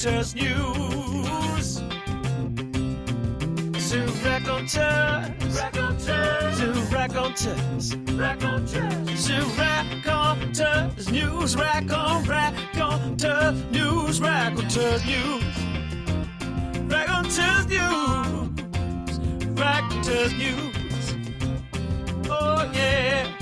Raconteurs News. Zoo Raconteurs. Zoo Raconteurs. Zoo Raconteurs News. Raconteurs News. Raconteurs News. Raconteurs News. Raconteurs News. Oh yeah.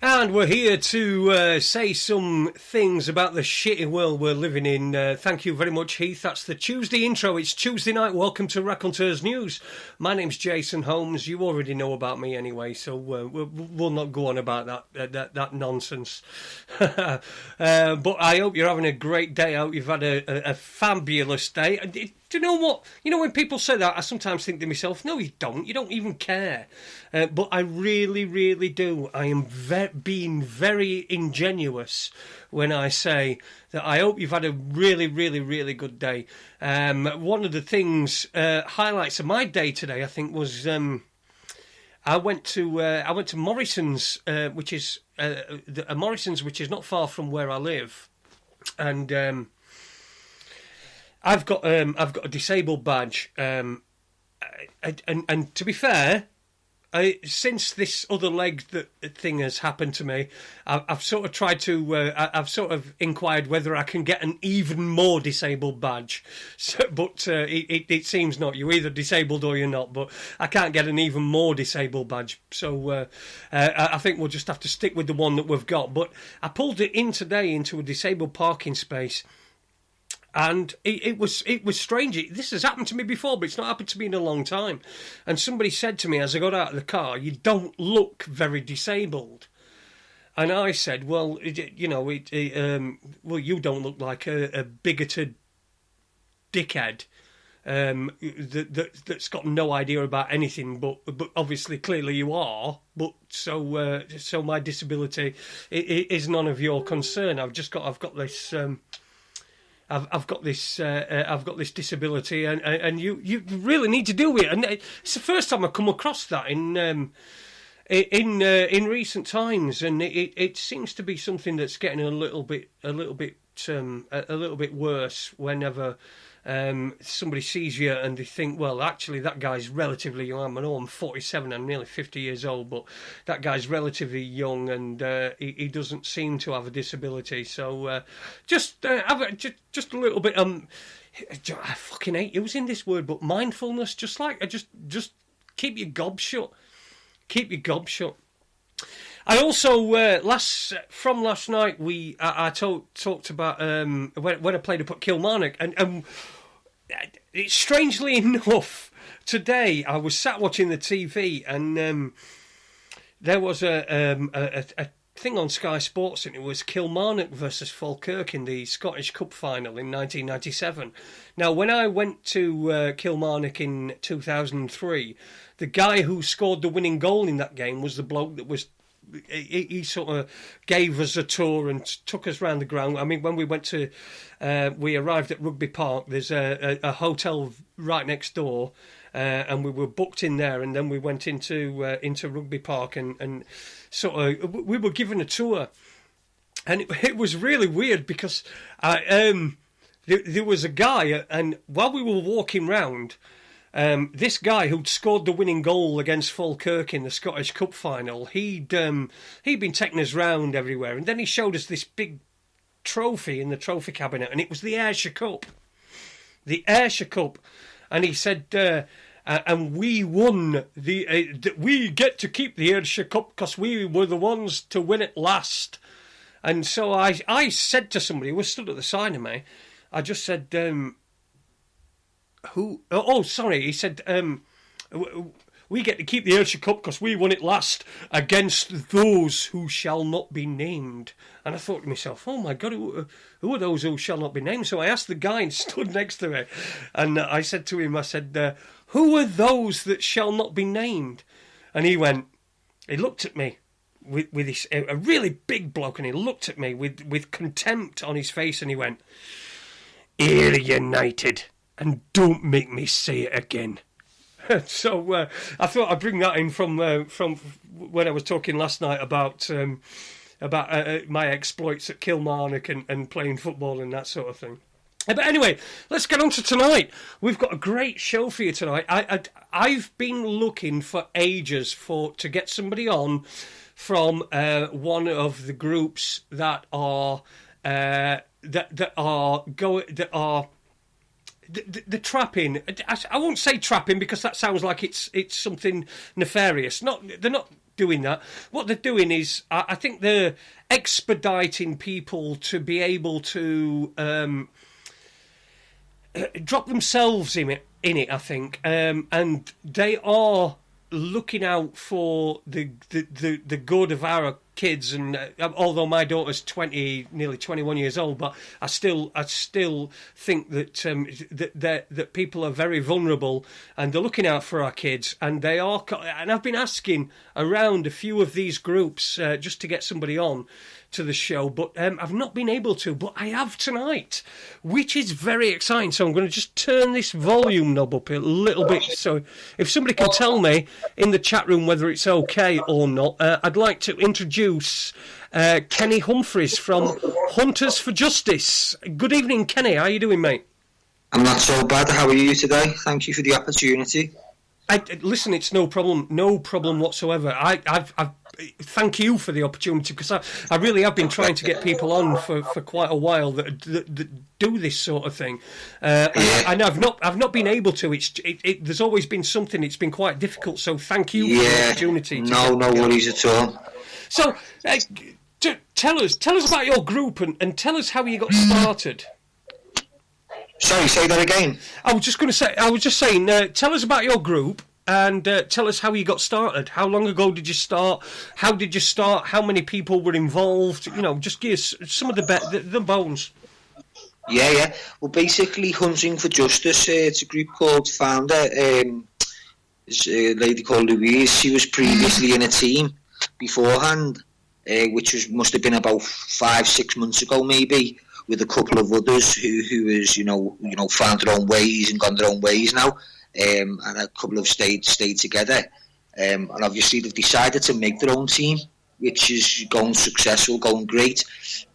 And we're here to say some things about the shitty world we're living in. Thank you very much, Heath. That's the Tuesday intro. It's Tuesday night. Welcome to Raconteurs News. My name's Jason Holmes. You already know about me anyway, so we'll not go on about that nonsense. But I hope you're having a great day out. You've had a fabulous day. Do you know what? You know, when people say that, I sometimes think to myself, no, you don't. You don't even care. But I really, really do. I am being very ingenuous when I say that I hope you've had a really, really, really good day. One of the things, highlights of my day today, I think, was I went to Morrison's, which is Morrison's, which is not far from where I live, and I've got a disabled badge, and to be fair, since this other leg thing has happened to me, I've sort of tried to I've sort of inquired whether I can get an even more disabled badge, but it seems not. You're either disabled or you're not, but I can't get an even more disabled badge, so I think we'll just have to stick with the one that we've got. But I pulled it in today into a disabled parking space. And it was strange. This has happened to me before, but it's not happened to me in a long time. And somebody said to me as I got out of the car, "You don't look very disabled." And I said, "Well, you you don't look like a bigoted dickhead that's got no idea about anything. But obviously, clearly, you are. But so my disability is none of your concern. I've got this." I've got this disability, and you really need to do it. And it's the first time I've come across that in recent times, and it seems to be something that's getting a little bit worse whenever somebody sees you and they think, well, actually that guy's relatively young. I know I'm 47, I'm nearly 50 years old, but that guy's relatively young, and he doesn't seem to have a disability. So just a little bit. I fucking hate using this word, but mindfulness. Just keep your gob shut. Keep your gob shut. I also last night I talked about when I played up at Kilmarnock, and it's strangely enough today I was sat watching the TV, and there was a thing on Sky Sports, and it was Kilmarnock versus Falkirk in the Scottish Cup final in 1997. Now, when I went to Kilmarnock in 2003, the guy who scored the winning goal in that game was the bloke that was. He sort of gave us a tour and took us around the ground. I mean, when we went to, we arrived at Rugby Park. There's a hotel right next door, and we were booked in there. And then we went into Rugby Park and sort of we were given a tour, and it was really weird because there was a guy, and while we were walking round. This guy who'd scored the winning goal against Falkirk in the Scottish Cup final, he'd been taking us round everywhere, and then he showed us this big trophy in the trophy cabinet, and it was the Ayrshire Cup. The Ayrshire Cup. And he said, and we won, we get to keep the Ayrshire Cup because we were the ones to win it last. And so I said to somebody who was stood at the side of me, I just said, who? Oh, sorry. He said, we get to keep the Ayrshire Cup because we won it last against those who shall not be named. And I thought to myself, oh my God, who are those who shall not be named? So I asked the guy and stood next to me, and I said to him, who are those that shall not be named? And he looked at me with this, a really big bloke, and he looked at me with contempt on his face, and he went, Ayr United. And don't make me say it again. So I thought I'd bring that in from when I was talking last night about my exploits at Kilmarnock and playing football and that sort of thing. But anyway, let's get on to tonight. We've got a great show for you tonight. I've been looking for ages to get somebody on from one of the groups that are the trapping. I won't say trapping because that sounds like it's something nefarious. They're not doing that. What they're doing is, I think they're expediting people to be able to drop themselves in it. I think, and they are looking out for the good of our kids. And although my daughter's nearly 21 years old, but I still think that that people are very vulnerable, and they're looking out for our kids. And they are. And I've been asking around a few of these groups just to get somebody on to the show, but I've not been able to, but I have tonight, which is very exciting. So I'm going to just turn this volume knob up a little bit. So if somebody can tell me in the chat room whether it's okay or not, I'd like to introduce Kenny Humphreys from Hunters for Justice. Good evening, Kenny. How are you doing, mate? I'm not so bad. How are you today? Thank you for the opportunity. Listen, it's no problem whatsoever. I've thank you for the opportunity, because I really have been trying to get people on for quite a while that do this sort of thing, and I've not been able to. There's always been something. It's been quite difficult. So thank you for the opportunity. No worries at all. So tell us about your group and tell us how you got started. Sorry, say that again. I was just saying, tell us about your group and tell us how you got started. How long ago did you start? How did you start? How many people were involved? Just give us some of the bones. Yeah. Well, basically, Hunting for Justice, it's a group called Founder. It's a lady called Louise. She was previously in a team beforehand, which must have been about 5-6 months ago, maybe, with a couple of others who was found their own ways and gone their own ways now, and a couple of stayed together, and obviously they've decided to make their own team, which is going successful, going great.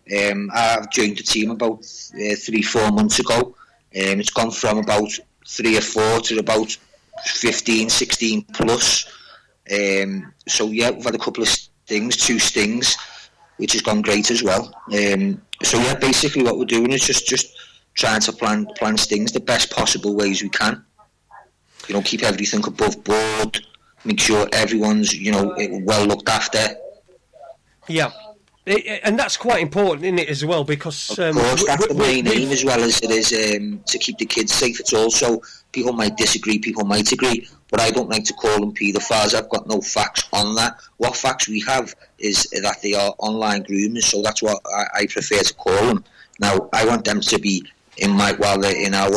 I've joined the team about 3-4 months ago. It's gone from about 3 or 4 to about 15, 16 plus. So yeah, we've had a couple of two stings, which has gone great as well. So yeah, basically what we're doing is just trying to plan stings the best possible ways we can. Keep everything above board, make sure everyone's well looked after. Yeah. And that's quite important, isn't it, as well? Because of course, that's the main aim, as well as it is to keep the kids safe. It's also, people might disagree, people might agree, but I don't like to call them paedophiles. I've got no facts on that. What facts we have is that they are online groomers, so that's what I prefer to call them. Now, I want them to be while they're in our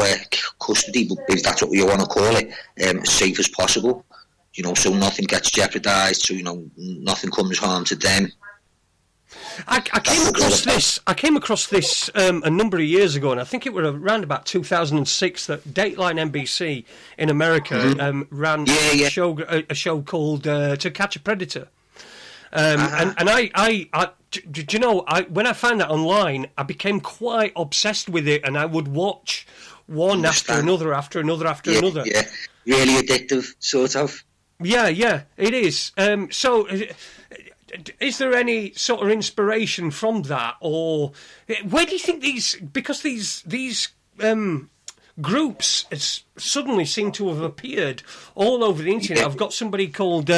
custody, if that's what we want to call it, as safe as possible. So nothing gets jeopardised, so nothing comes harm to them. I came across this a number of years ago, and I think it was around about 2006 that Dateline NBC in America ran a show called To Catch a Predator. And when I found that online, I became quite obsessed with it, and I would watch one after another. Yeah, really addictive, sort of. Yeah, it is. So, is there any sort of inspiration from that, or where do you think these groups suddenly seem to have appeared all over the internet? I've got somebody called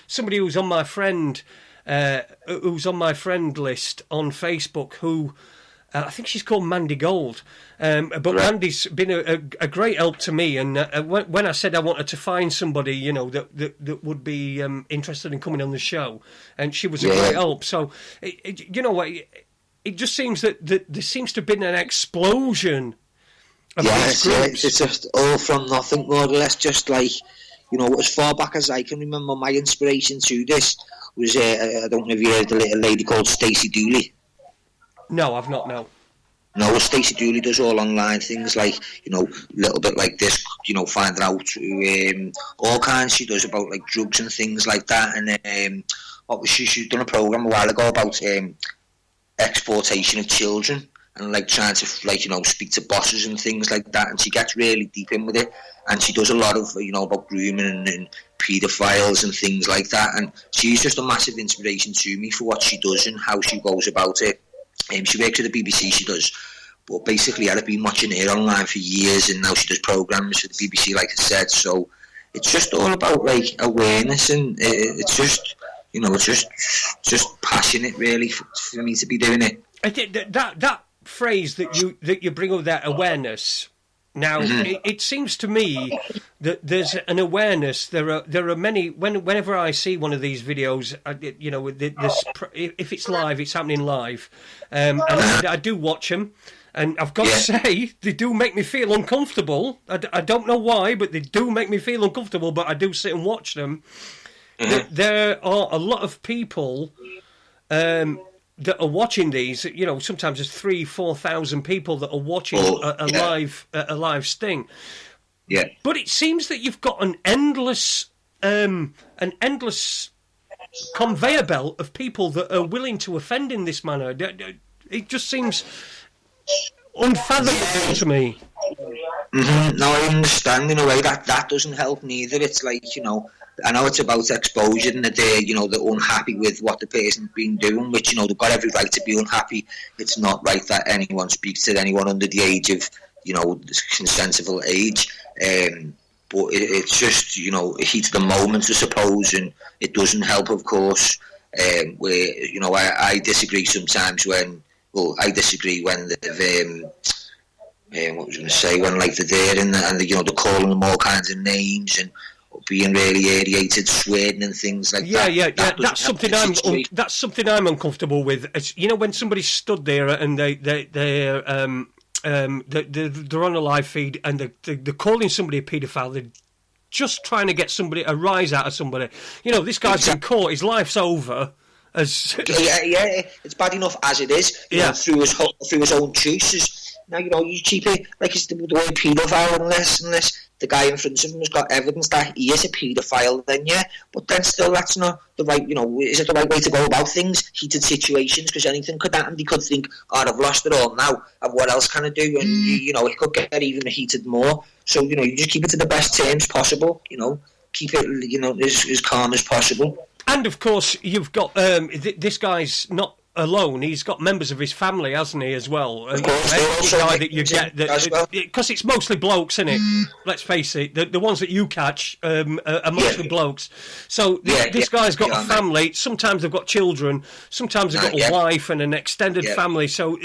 somebody who's on my friend list on Facebook who. I think she's called Mandy Gold, but right. Mandy's been a great help to me. And when I said I wanted to find somebody, that would be interested in coming on the show, and she was a great help. So, it just seems that there seems to have been an explosion. It's just all from nothing, more or less. Just like, as far back as I can remember, my inspiration to this was I don't know if you heard a lady called Stacey Dooley. No, I've not, no. No, Stacey Dooley does all online things like, you know, a little bit like this, you know, finding out all kinds she does about like drugs and things like that. And what was she's done a program a while ago about exploitation of children and like trying to like, you know, speak to bosses and things like that. And she gets really deep in with it. And she does a lot of, you know, about grooming and paedophiles and things like that. And she's just a massive inspiration to me for what she does and how she goes about it. She works at the BBC, she does. But basically, I've been watching her online for years, and now she does programmes for the BBC, like I said. So it's just all about like awareness, and it's just, you know, it's just passionate, really, for me to be doing it. I think that phrase that you bring up, that awareness. Now, it seems to me that there's an awareness. There are many. Whenever I see one of these videos, you know, if it's live, it's happening live, and I do watch them. And I've got to say, they do make me feel uncomfortable. I don't know why, but they do make me feel uncomfortable. But I do sit and watch them. There are a lot of people that are watching these. You know, sometimes there's 3,000-4,000 people that are watching a live sting. Yeah. But it seems that you've got an endless conveyor belt of people that are willing to offend in this manner. It just seems unfathomable to me. No, I understand in a way that doesn't help neither. It's like, you know, I know it's about exposure and that they're, you know, they're unhappy with what the person's been doing, which, you know, they've got every right to be unhappy. It's not right that anyone speaks to anyone under the age of, you know, consensual age. But it's just, you know, a heat of the moment, I suppose, and it doesn't help, of course. Where, you know, I disagree sometimes when. Well, I disagree when they've, what was I going to say, when like they're there and you know, they're calling them all kinds of names and being really irritated, swearing and things like that. Yeah. That's something I'm uncomfortable with. It's, you know, when somebody stood there and they're on a live feed and they're calling somebody a paedophile. They're just trying to get a rise out of somebody. You know, this guy's been caught. His life's over. Yeah, it's bad enough as it is. You know, through his own choices. Now, you know, you keep it like it's the word paedophile unless the guy in front of him has got evidence that he is a paedophile. Then but then still, that's not the right. You know, is it the right way to go about things? Heated situations, because anything could happen. He could think, "Oh, I've lost it all now. And what else can I do?" And you know, it could get even heated more. So you know, you just keep it to the best terms possible. You know, keep it, you know, as calm as possible. And of course, you've got this guy's not alone. He's got members of his family, hasn't he, as well? Of course, guy that you get, because it's mostly blokes, isn't it? Let's face it, the ones that you catch are mostly blokes. So this guy's got a family. Sometimes they've got children. Sometimes they've got a wife and an extended family. So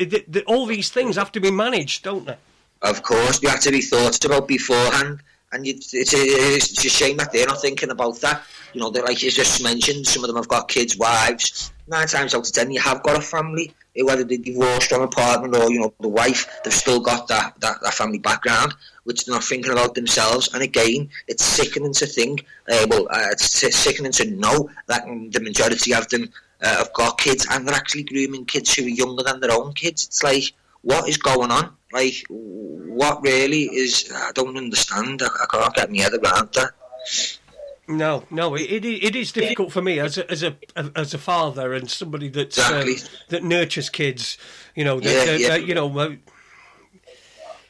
all these things have to be managed, don't they? Of course, they have to be thought about beforehand. And it's a shame that they're not thinking about that. You know, like you just mentioned, some of them have got kids, wives. 9 times out of 10, you have got a family. Whether they're divorced from a partner or, you know, the wife, they've still got that family background, which they're not thinking about themselves. And again, it's sickening to think, it's sickening to know that the majority of them have got kids and they're actually grooming kids who are younger than their own kids. It's like, what is going on? Like, what really is... I don't understand. I can't get my head around that. No, it is difficult for me as a father and somebody that nurtures kids. You know, you know,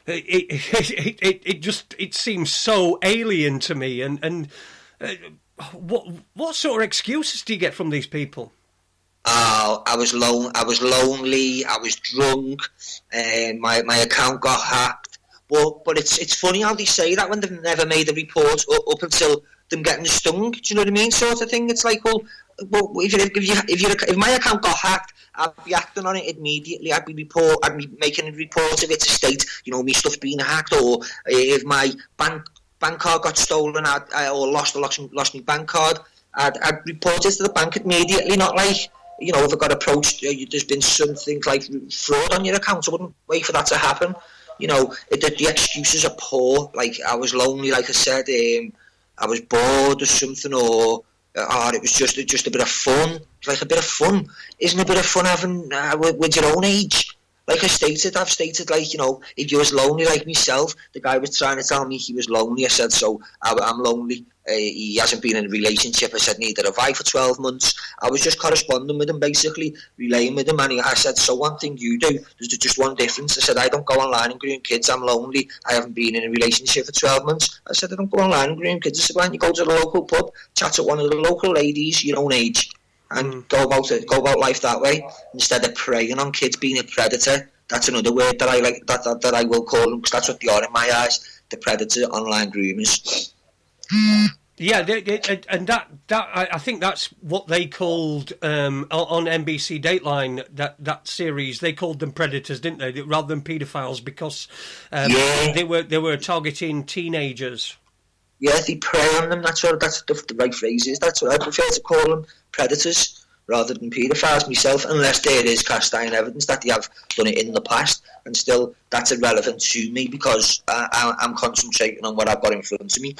it seems so alien to me. And what sort of excuses do you get from these people? I was lonely. I was drunk. My account got hacked. But it's funny how they say that when they've never made a report up until them getting stung. Do you know what I mean? Sort of thing. It's like, well if my account got hacked, I'd be acting on it immediately. I'd be making a report of it to state, you know, me stuff being hacked, or if my bank card got stolen, or lost my bank card, I'd report it to the bank immediately. Not like, you know, if I got approached, there's been something like fraud on your account, I wouldn't wait for that to happen. You know, the excuses are poor. Like, I was lonely, like I said, I was bored or something, or it was just a bit of fun. It's like a bit of fun. Isn't a bit of fun having with your own age? like I've stated, like, you know, if you was lonely like myself, the guy was trying to tell me he was lonely. I said, so I'm lonely. He hasn't been in a relationship. I said, neither have I for 12 months. I was just corresponding with him, basically, relaying with him. And I said, so one thing you do, there's just one difference. I said, I don't go online and groom kids. I'm lonely. I haven't been in a relationship for 12 months. I said, I don't go online and groom kids. I said, why don't you go to the local pub, chat to one of the local ladies your own age, and go about life that way, instead of preying on kids, being a predator. That's another word that I like, that I will call them, because that's what they are in my eyes, the predator, online groomers. Yeah, and that I think that's what they called on NBC Dateline, that series. They called them predators, didn't they, rather than paedophiles, because they were targeting teenagers. Yeah, they prey on them. That's the right phrase is. That's what I prefer to call them, predators, rather than paedophiles myself, unless there is cast iron evidence that they have done it in the past, and still that's irrelevant to me, because I'm concentrating on what I've got in front of me.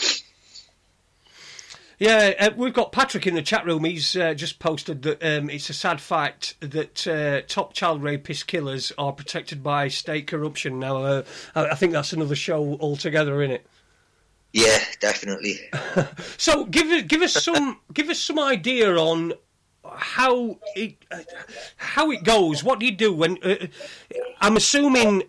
Yeah, we've got Patrick in the chat room. He's just posted that it's a sad fact that top child rapist killers are protected by state corruption. Now, I think that's another show altogether, isn't it? Yeah, definitely. So give us some idea on how it goes. What do you do when? I'm assuming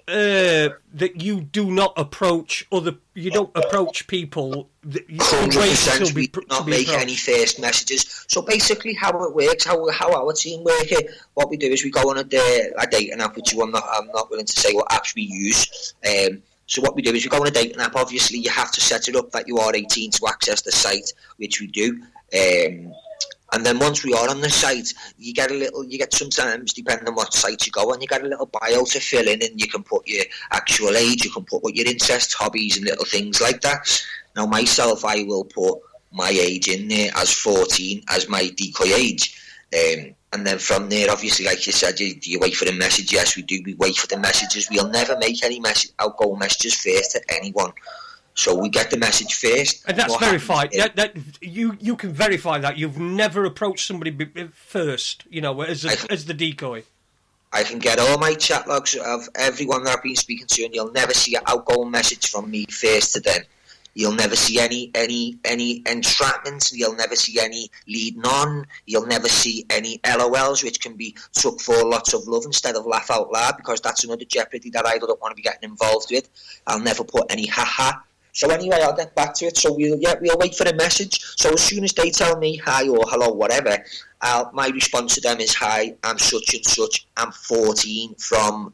that you do not approach you don't approach people. 100%. We do not make any first messages. So basically, how it works, how our team work it, what we do is we go on a dating app, which I'm not willing to say what apps we use. So what we do is we go on a dating app. Obviously, you have to set it up that you are 18 to access the site, which we do. And then once we are on the site, you get sometimes, depending on what site you go on, you get a little bio to fill in, and you can put your actual age, you can put what your interests, hobbies, and little things like that. Now, myself, I will put my age in there as 14 as my decoy age. And then from there, obviously, like you said, do you wait for the message? Yes, we do. We wait for the messages. We'll never make any outgoing messages first to anyone. So we get the message first. And that's verified. You can verify that. You've never approached somebody first, you know, as the decoy. I can get all my chat logs of everyone that I've been speaking to, and you'll never see an outgoing message from me first to them. You'll never see any entrapments. You'll never see any leading on. You'll never see any LOLs, which can be took for lots of love instead of laugh out loud, because that's another jeopardy that I don't want to be getting involved with. I'll never put any haha. So anyway, I'll get back to it. So we'll wait for the message. So as soon as they tell me hi or hello, whatever, my response to them is, hi, I'm such and such. I'm 14 from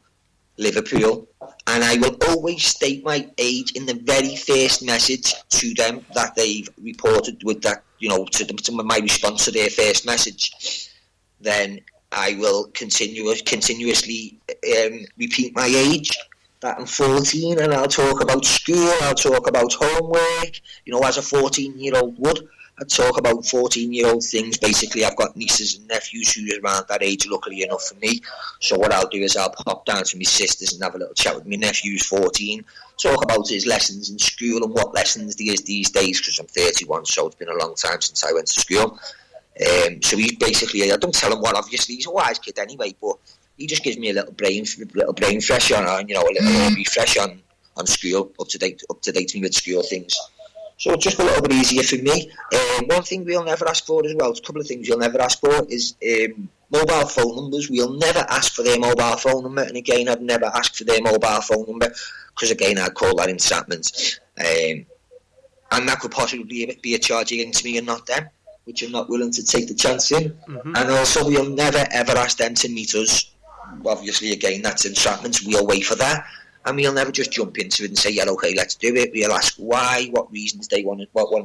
Liverpool, and I will always state my age in the very first message to them that they've reported with that, you know, to my response to their first message. Then I will continuously repeat my age, that I'm 14, and I'll talk about school, I'll talk about homework, you know, as a 14-year-old would. I'd talk about 14-year-old things. Basically, I've got nieces and nephews who are around that age, luckily enough for me. So what I'll do is I'll pop down to my sisters and have a little chat with my nephew who's 14, talk about his lessons in school and what lessons he is these days, because I'm 31, so it's been a long time since I went to school. So he's basically, I don't tell him what, obviously, he's a wise kid anyway, but he just gives me a little brain fresh on, you know, a little refresh on school, up to date with school things. So it's just a little bit easier for me. One thing we'll never ask for as well, a couple of things we'll never ask for is mobile phone numbers. We'll never ask for their mobile phone number, and again, I'd never ask for their mobile phone number, because again, I'd call that entrapment. And that could possibly be a charge against me and not them, which I'm not willing to take the chance in. Mm-hmm. And also, we'll never ever ask them to meet us. Obviously, again, that's entrapment. We'll wait for that. And we'll never just jump into it and say, yeah, okay, let's do it. We'll ask why, what reasons they want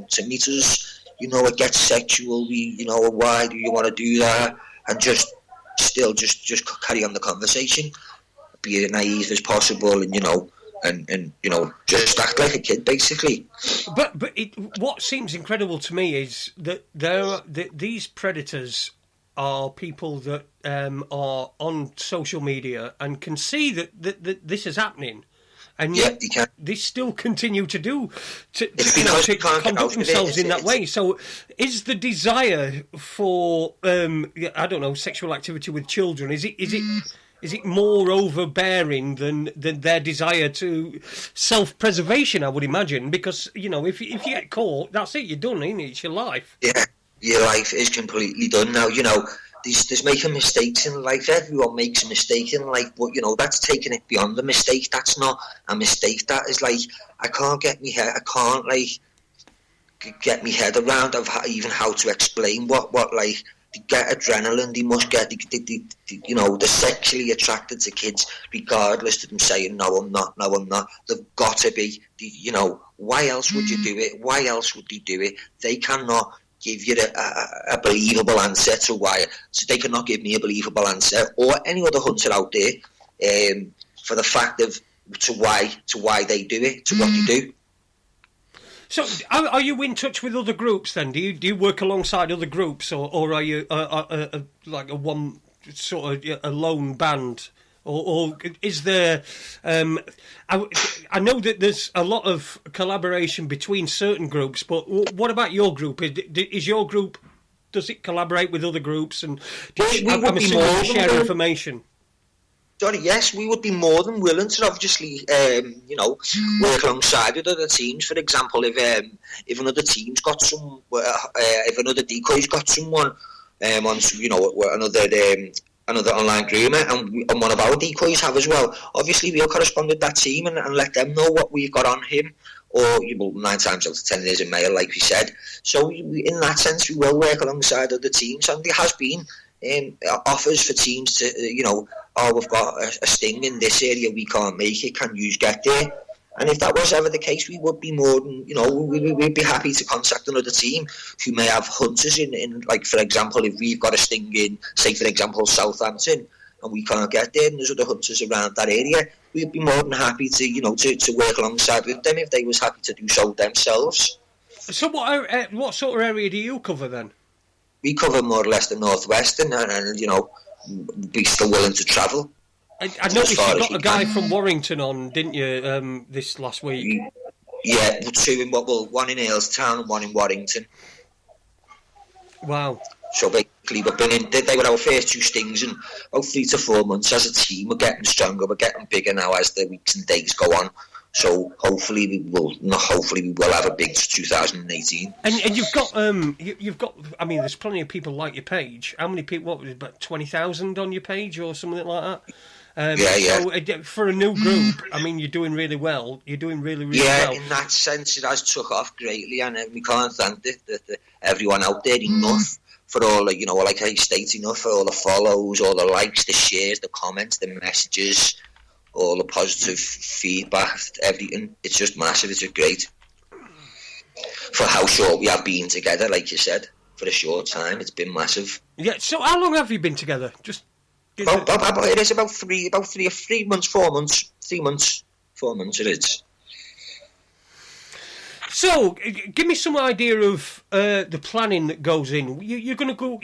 to meet us. You know, it gets sexual. Why do you want to do that? And just carry on the conversation. Be as naive as possible, and just act like a kid, basically. But what seems incredible to me is that these predators are people that are on social media and can see that this is happening, and yet they still continue to conduct themselves in that way. So, is the desire for sexual activity with children, is Is it more overbearing than their desire to self-preservation? I would imagine, because if you get caught, that's it. You're done, ain't it? It's your life. Yeah, your life is completely done now. There's making mistakes in life. Everyone makes a mistake in life, but that's taking it beyond the mistake. That's not a mistake. That is like I can't get me head around of how to explain what like. They get adrenaline, they must get, they're sexually attracted to kids regardless of them saying, no, I'm not. They've got to be, why else would you do it? Why else would they do it? They cannot give you a believable answer to why. So they cannot give me a believable answer or any other hunter out there for the fact of to why they do it, to what they do. So, are you in touch with other groups then? Do you work alongside other groups, or are you like a one sort of a lone band, or is there? I know that there's a lot of collaboration between certain groups, but what about your group? Is your group? Does it collaborate with other groups, and I'm assuming you share information? Johnny, yes, we would be more than willing to obviously, work alongside with other teams. For example, if another team's got if another decoy's got someone on, another online groomer, and one of our decoys have as well, obviously we'll correspond with that team and let them know what we've got on him. Or 9 times out of 10 there's a male, like we said. So in that sense, we will work alongside other teams, and there has been offers for teams to, we've got a sting in this area, we can't make it, can you get there? And if that was ever the case, we would be more than, we'd be happy to contact another team who may have hunters in like, for example, if we've got a sting in, say, for example, Southampton, and we can't get there, and there's other hunters around that area, we'd be more than happy to, to work alongside with them if they was happy to do so themselves. So what sort of area do you cover then? We cover more or less the northwest, and be still willing to travel. I noticed you got a guy from Warrington on, didn't you, this last week? Yeah, one in Halestown and one in Warrington. Wow. So basically, they were our first 2 stings in about 3 to 4 months as a team. We're getting stronger, we're getting bigger now as the weeks and days go on. So hopefully we will have a big 2018. And you've got I mean, there's plenty of people like your page. How many people? What was it, about 20,000 on your page or something like that? So for a new group, I mean, you're doing really well. You're doing really well. Yeah, in that sense, it has took off greatly, and we can't thank everyone out there enough for all the, like I state, enough for all the follows, all the likes, the shares, the comments, the messages, all the positive feedback, everything. It's just massive. It's just great. For how short we have been together, like you said, for a short time, it's been massive. Yeah. So how long have you been together? It is about 3 months, 4 months, 3 months, 4 months. It is. So, give me some idea of the planning that goes in. You're going to go.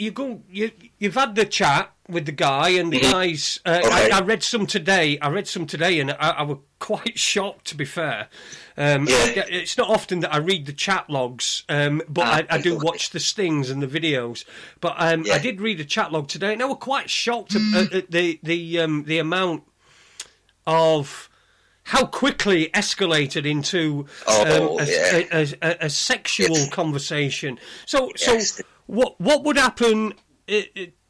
You've had the chat with the guy, and the guys. Okay. I read some today. And I was quite shocked. To be fair, it's not often that I read the chat logs, but I do watch the stings and the videos. But I did read the chat log today, and I was quite shocked at the amount of how quickly it escalated into a sexual conversation. So what would happen?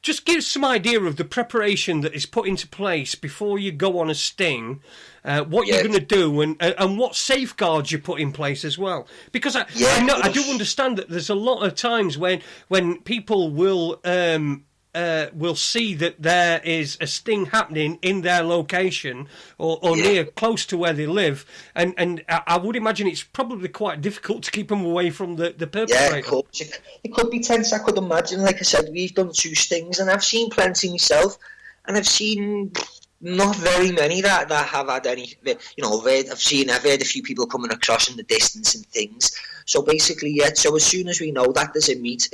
Just give some idea of the preparation that is put into place before you go on a sting, what you're going to do, and what safeguards you put in place as well. Because I do understand that there's a lot of times when people will see that there is a sting happening in their location or near close to where they live, and I would imagine it's probably quite difficult to keep them away from the perpetrator. Yeah, of course. It could be tense, I could imagine. Like I said, we've done 2 stings, and I've seen plenty myself, and I've seen not very many that have had any, I've heard a few people coming across in the distance and things. So basically, so as soon as we know that there's a meet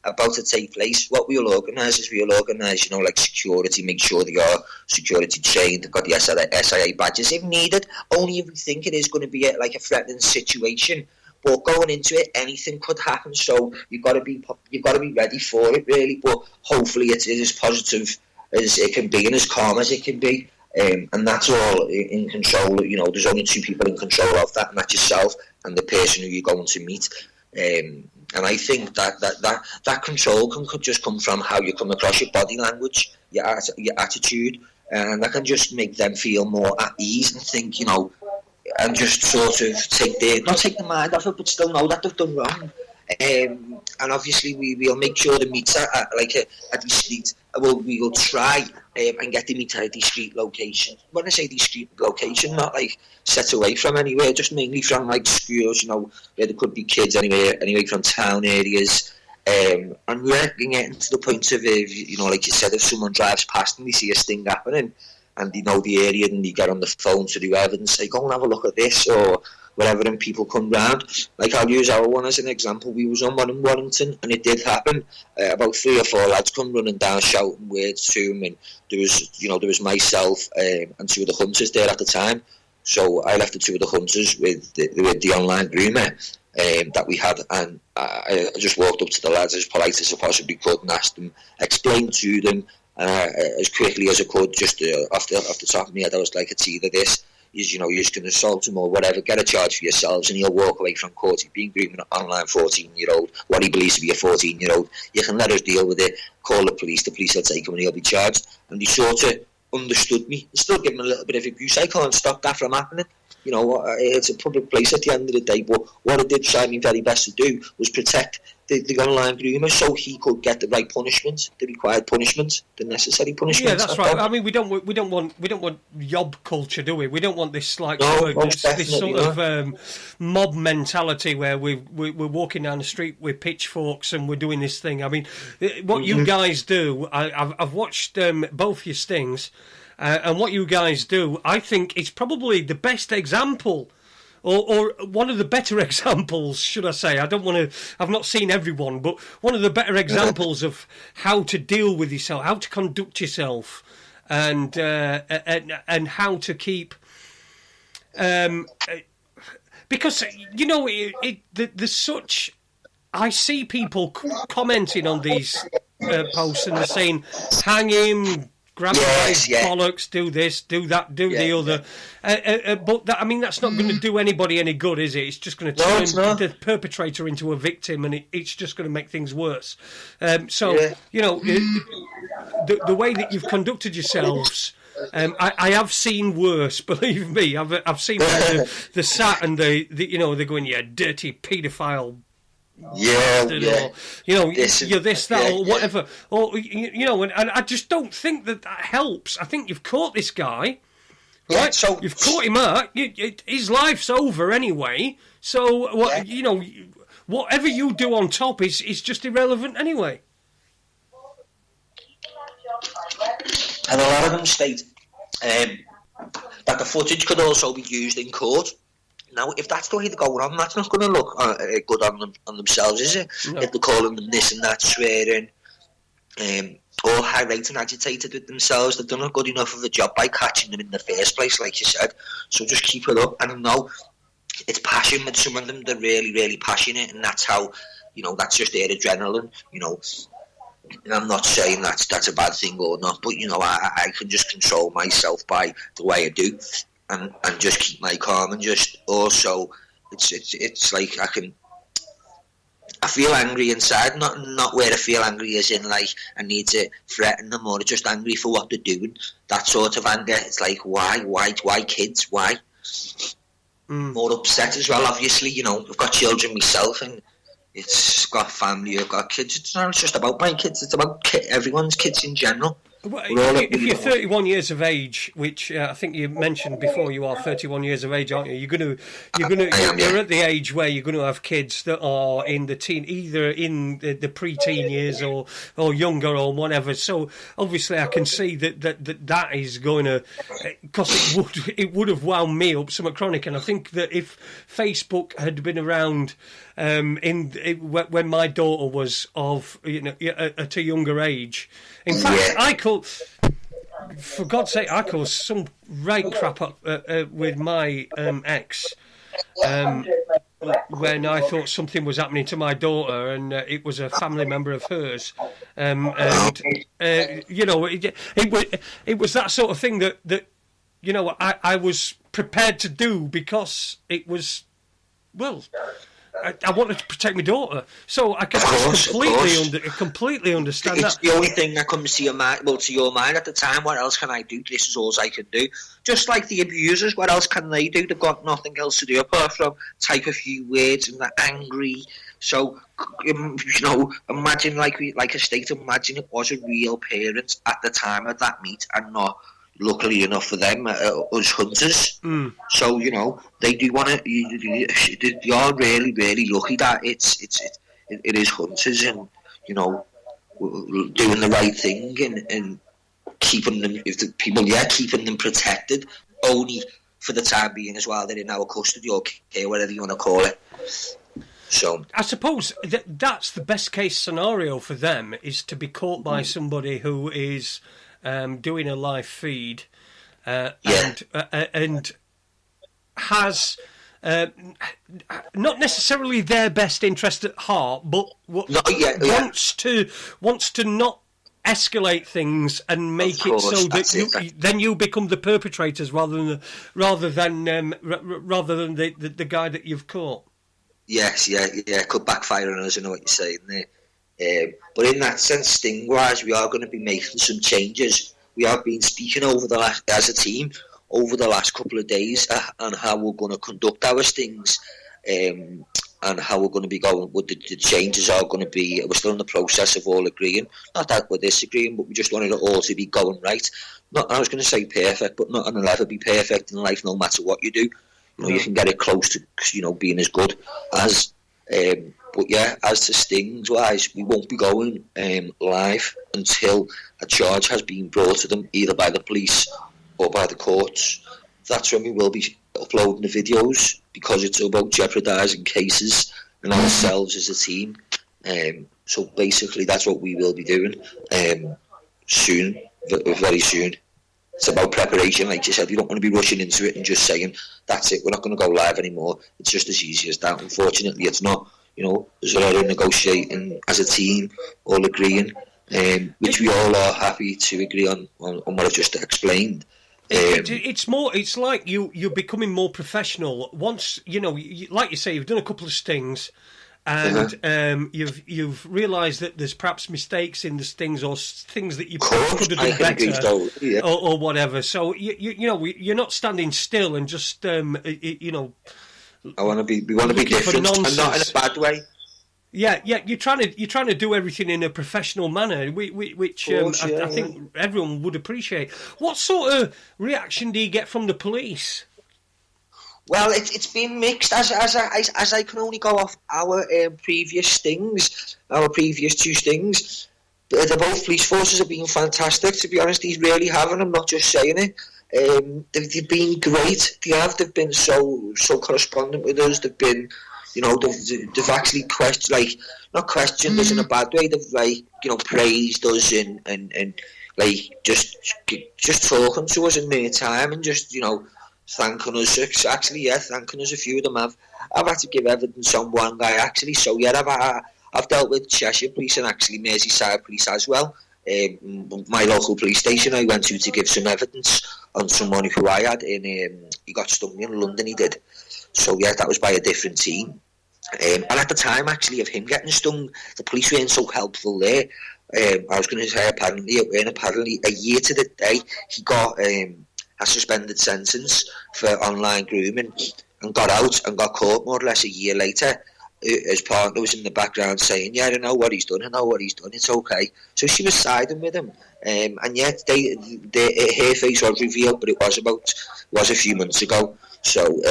about to take place, what we'll organise is like security, make sure they are security trained, they've got the SIA badges if needed, only if we think it is going to be a threatening situation. But going into it, anything could happen, so you've got to be ready for it, really. But hopefully it is as positive as it can be and as calm as it can be. And that's all in control. You know, there's only two people in control of that, and that's yourself and the person who you're going to meet. And I think that control could just come from how you come across, your body language, your attitude, and that can just make them feel more at ease and think, you know, and just sort of not take the mind off it, but still know that they've done wrong. And obviously we'll make sure the meets are at a discreet. We will try and get the meet at a discreet location. When I say discreet location, not like set away from anywhere, just mainly from like schools, you know, where there could be kids anyway from town areas. And we're getting to the point of, you know, like you said, if someone drives past and they see a sting happening and they know the area and they get on the phone to whoever and say, go and have a look at this or whatever, and people come round. Like, I'll use our one as an example. We was on one in Warrington and it did happen. About 3 or 4 lads come running down shouting words to him, and there was myself and 2 of the hunters there at the time. So I left the 2 of the hunters with the online groomer that we had, and I just walked up to the lads as polite as I possibly could and asked them, explained to them as quickly as I could, just off the top of my head. I was like, it's either this, you're going to assault him or whatever, get a charge for yourselves, and he'll walk away from court. He's been grooming an online 14-year-old, what he believes to be a 14-year-old. You can let us deal with it, call the police will take him and he'll be charged. And he sort of understood me, and still give him a little bit of abuse. I can't stop that from happening. You know, it's a public place at the end of the day, but what I did try my very best to do was protect the online groomer so he could get the right punishment, the required punishment, the necessary punishment. Yeah, that's right. I mean, we don't want yob culture, do we? We don't want this this sort of mob mentality where we're walking down the street with pitchforks and we're doing this thing. I mean, what you guys do, I've watched both your stings. And what you guys do, I think, is probably the best example, or one of the better examples, should I say. I've not seen everyone, but one of the better examples of how to deal with yourself, how to conduct yourself, and how to keep... because, you know, there's such... I see people commenting on these posts and they're saying, hang him... grab bollocks, do this, do that, do the other. But that's not going to do anybody any good, is it? It's just going to turn the perpetrator into a victim, and it's just going to make things worse. You know, the way that you've conducted yourselves, I have seen worse. Believe me, I've seen where the sat and they're going, yeah, dirty paedophile. Yeah. You know, you're this, that, or whatever. Or, you know, and I just don't think that helps. I think you've caught this guy, right? Yeah, so you've caught him out. His life's over anyway. So, you know, whatever you do on top is just irrelevant anyway. And a lot of them state that the footage could also be used in court. Now, if that's the way they're going on, that's not going to look good on themselves, is it? No. If they're calling them this and that, swearing, or irate and agitated with themselves, they've done a good enough of a job by catching them in the first place, like you said. So just keep it up. And I know it's passion with some of them. They're really, really passionate, and that's how, you know, that's just their adrenaline, you know. And I'm not saying that's a bad thing or not, but, you know, I can just control myself by the way I do. And just keep my calm, and just also it's like I feel angry inside, not where I feel angry as in like I need to threaten them, or just angry for what they're doing. That sort of anger. It's like why kids? Why? More upset as well. Obviously, you know, I've got children myself, and it's got family. I've got kids. It's not just about my kids. It's about everyone's kids in general. Well, if you're 31 years of age, which I think you mentioned before, you are 31 years of age, aren't you? You're at the age where you're going to have kids that are in the teen, either in the pre-teen years or younger or whatever. So obviously, I can see that is going to, because it would have wound me up somewhat chronic. And I think that if Facebook had been around when my daughter was of, you know, at a younger age. In fact, I call, for God's sake, I call some right crap up with my ex. when I thought something was happening to my daughter, and it was a family member of hers, and you know, it was that sort of thing that you know I was prepared to do because it was, well, I wanted to protect my daughter, so I can completely understand it's that. The only thing that comes to your mind, at the time. What else can I do? This is all I can do. Just like the abusers, what else can they do? They've got nothing else to do apart from type a few words, and they're angry. So, you know, imagine like a state. Imagine it was a real parent at the time of that meet, and not. Luckily enough for them, us hunters. So you know they do want to. They are really, really lucky that it is hunters, and you know doing the right thing and keeping them. If the people, keeping them protected only for the time being as well. They're in our custody or care, whatever you want to call it. So I suppose that's the best case scenario for them, is to be caught by somebody who is. Doing a live feed, and has not necessarily their best interest at heart, but wants to not escalate things and make it so that then you become the perpetrators rather than the guy that you've caught. Yes, could backfire on us. I know what you're saying there. But in that sense, Sting-wise, we are going to be making some changes. We have been speaking as a team over the last couple of days on how we're going to conduct our stings, and how we're going to be going. What the changes are going to be. We're still in the process of all agreeing. Not that we're disagreeing, but we just wanted it all to be going right. I was going to say perfect, but not going to ever be perfect in life, no matter what you do. You know, you can get it close to being as good as. But yeah, as to stings wise, we won't be going live until a charge has been brought to them, either by the police or by the courts. That's when we will be uploading the videos, because it's about jeopardising cases and ourselves as a team. So basically, that's what we will be doing soon, very soon. It's about preparation, like you said. You don't want to be rushing into it and just saying, that's it, we're not going to go live anymore. It's just as easy as that. Unfortunately, it's not. You know, there's a lot of negotiating as a team, all agreeing, which we all are happy to agree on what I've just explained. It's like you're becoming more professional once, you know, like you say, you've done a couple of stings, and you've realised that there's perhaps mistakes in the stings or things that you could have done better, or whatever. So you know, you're not standing still and just you know. We want to be different, and not in a bad way. Yeah, you're trying to do everything in a professional manner, which I think everyone would appreciate. What sort of reaction do you get from the police? Well, it's been mixed, as I can only go off our previous two stings. The both police forces have been fantastic, to be honest. These really have, and I'm not just saying it. They've been great. They've been so correspondent with us. They've been, you know, they've actually not questioned us in a bad way. They've praised us and just talking to us in their time and just, you know, thanking us. Actually, thanking us. A few of them have. I've had to give evidence on one guy actually. So yeah, I've dealt with Cheshire Police and actually Merseyside Police as well. My local police station I went to give some evidence on someone who I had he got stung in London, he did. So yeah, that was by a different team. And at the time actually of him getting stung, the police weren't so helpful there. I was going to say apparently a year to the day he got a suspended sentence for online grooming and got out and got caught more or less a year later. His partner was in the background saying, yeah, I know what he's done, it's okay. So she was siding with him. And yet her face was revealed, but it was a few months ago. So,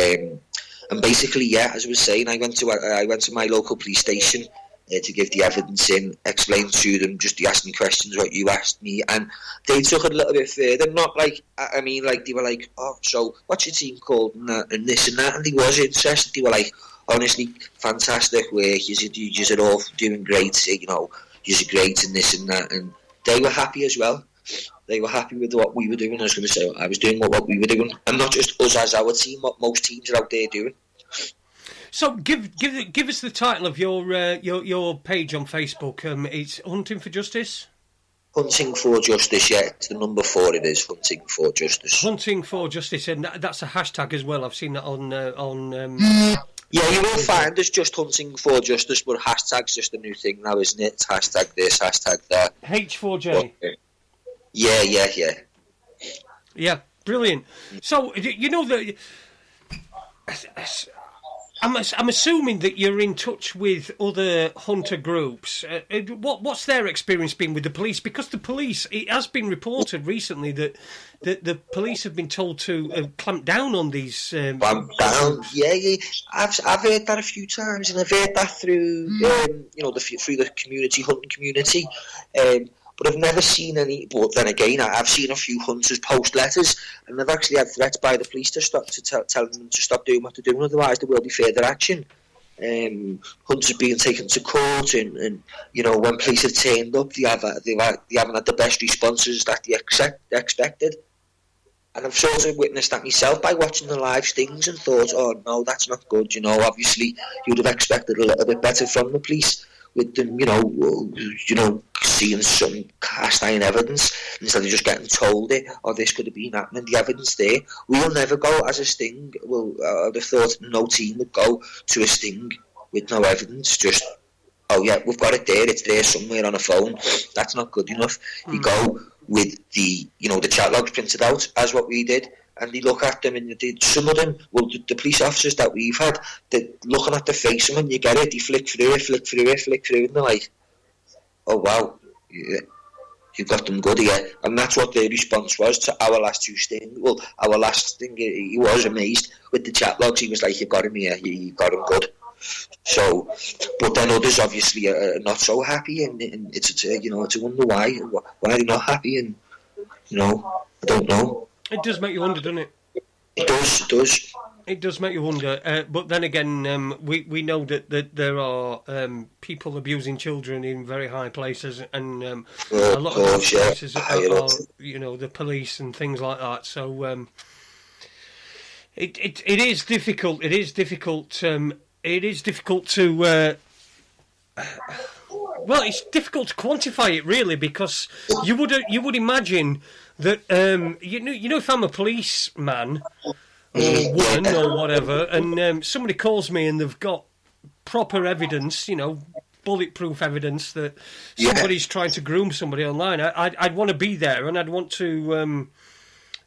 and basically, yeah, as I was saying, I went to my local police station to give the evidence in, explain to them, just ask me questions what you asked me, and they took it a little bit further. Not like, I mean, like they were like, oh, so what's your team called, and this and that, and they was interested. They were like, honestly, fantastic work. You're all doing great. You know, you're great and this and that, and they were happy as well. They were happy with what we were doing. I was going to say, I was doing what we were doing, and not just us as our team. What most teams are out there doing. So give us the title of your page on Facebook. It's Hunting for Justice. Hunting for Justice, yeah. It's the number 4. It is Hunting for Justice. Hunting for Justice, and that's a hashtag as well. I've seen that on. Yeah, you will find us just Hunting for Justice, but hashtag's just a new thing now, isn't it? It's hashtag this, hashtag that. H4J. Yeah. Yeah, brilliant. So you know that. I'm assuming that you're in touch with other hunter groups. What's their experience been with the police? Because the police, it has been reported recently that the police have been told to clamp down on these. Clamp down, yeah. I've heard that a few times, and I've heard that through through the hunting community. But I've never seen any. But then again, I've seen a few hunters post letters, and they've actually had threats by the police to tell them to stop doing what they're doing. Otherwise, there will be further action. Hunters being taken to court, and when police have turned up, they haven't had the best responses that they expected. And I've sort of witnessed that myself by watching the live stings and thought, oh no, that's not good. Obviously, you'd have expected a little bit better from the police. With them, seeing some cast iron evidence instead of just getting told it, or this could have been happening. The evidence there. We'll never go as a sting. Well, I'd have thought no team would go to a sting with no evidence. Just, oh yeah, we've got it there. It's there somewhere on a phone. That's not good enough. You go with the chat logs printed out, as what we did. And they look at them, and some of them, the police officers that we've had, they're looking at the face, and when you get it, they flick through it, and they're like, oh wow, yeah, you've got them good here. And that's what their response was to our last 2 stings. Well, our last thing, he was amazed with the chat logs. He was like, you got him here, you got him good. So, but then others obviously are not so happy, and it's a wonder why are they not happy, and I don't know. It does make you wonder, doesn't it? It does. It does make you wonder. But then again, we know that there are people abusing children in very high places, and a lot of those places are the police and things like that. So it is difficult. It is difficult to. Well, it's difficult to quantify it really, because you would imagine that if I'm a policeman or woman or whatever, and somebody calls me and they've got proper evidence, bulletproof evidence that somebody's trying to groom somebody online, I'd want to be there, and I'd want to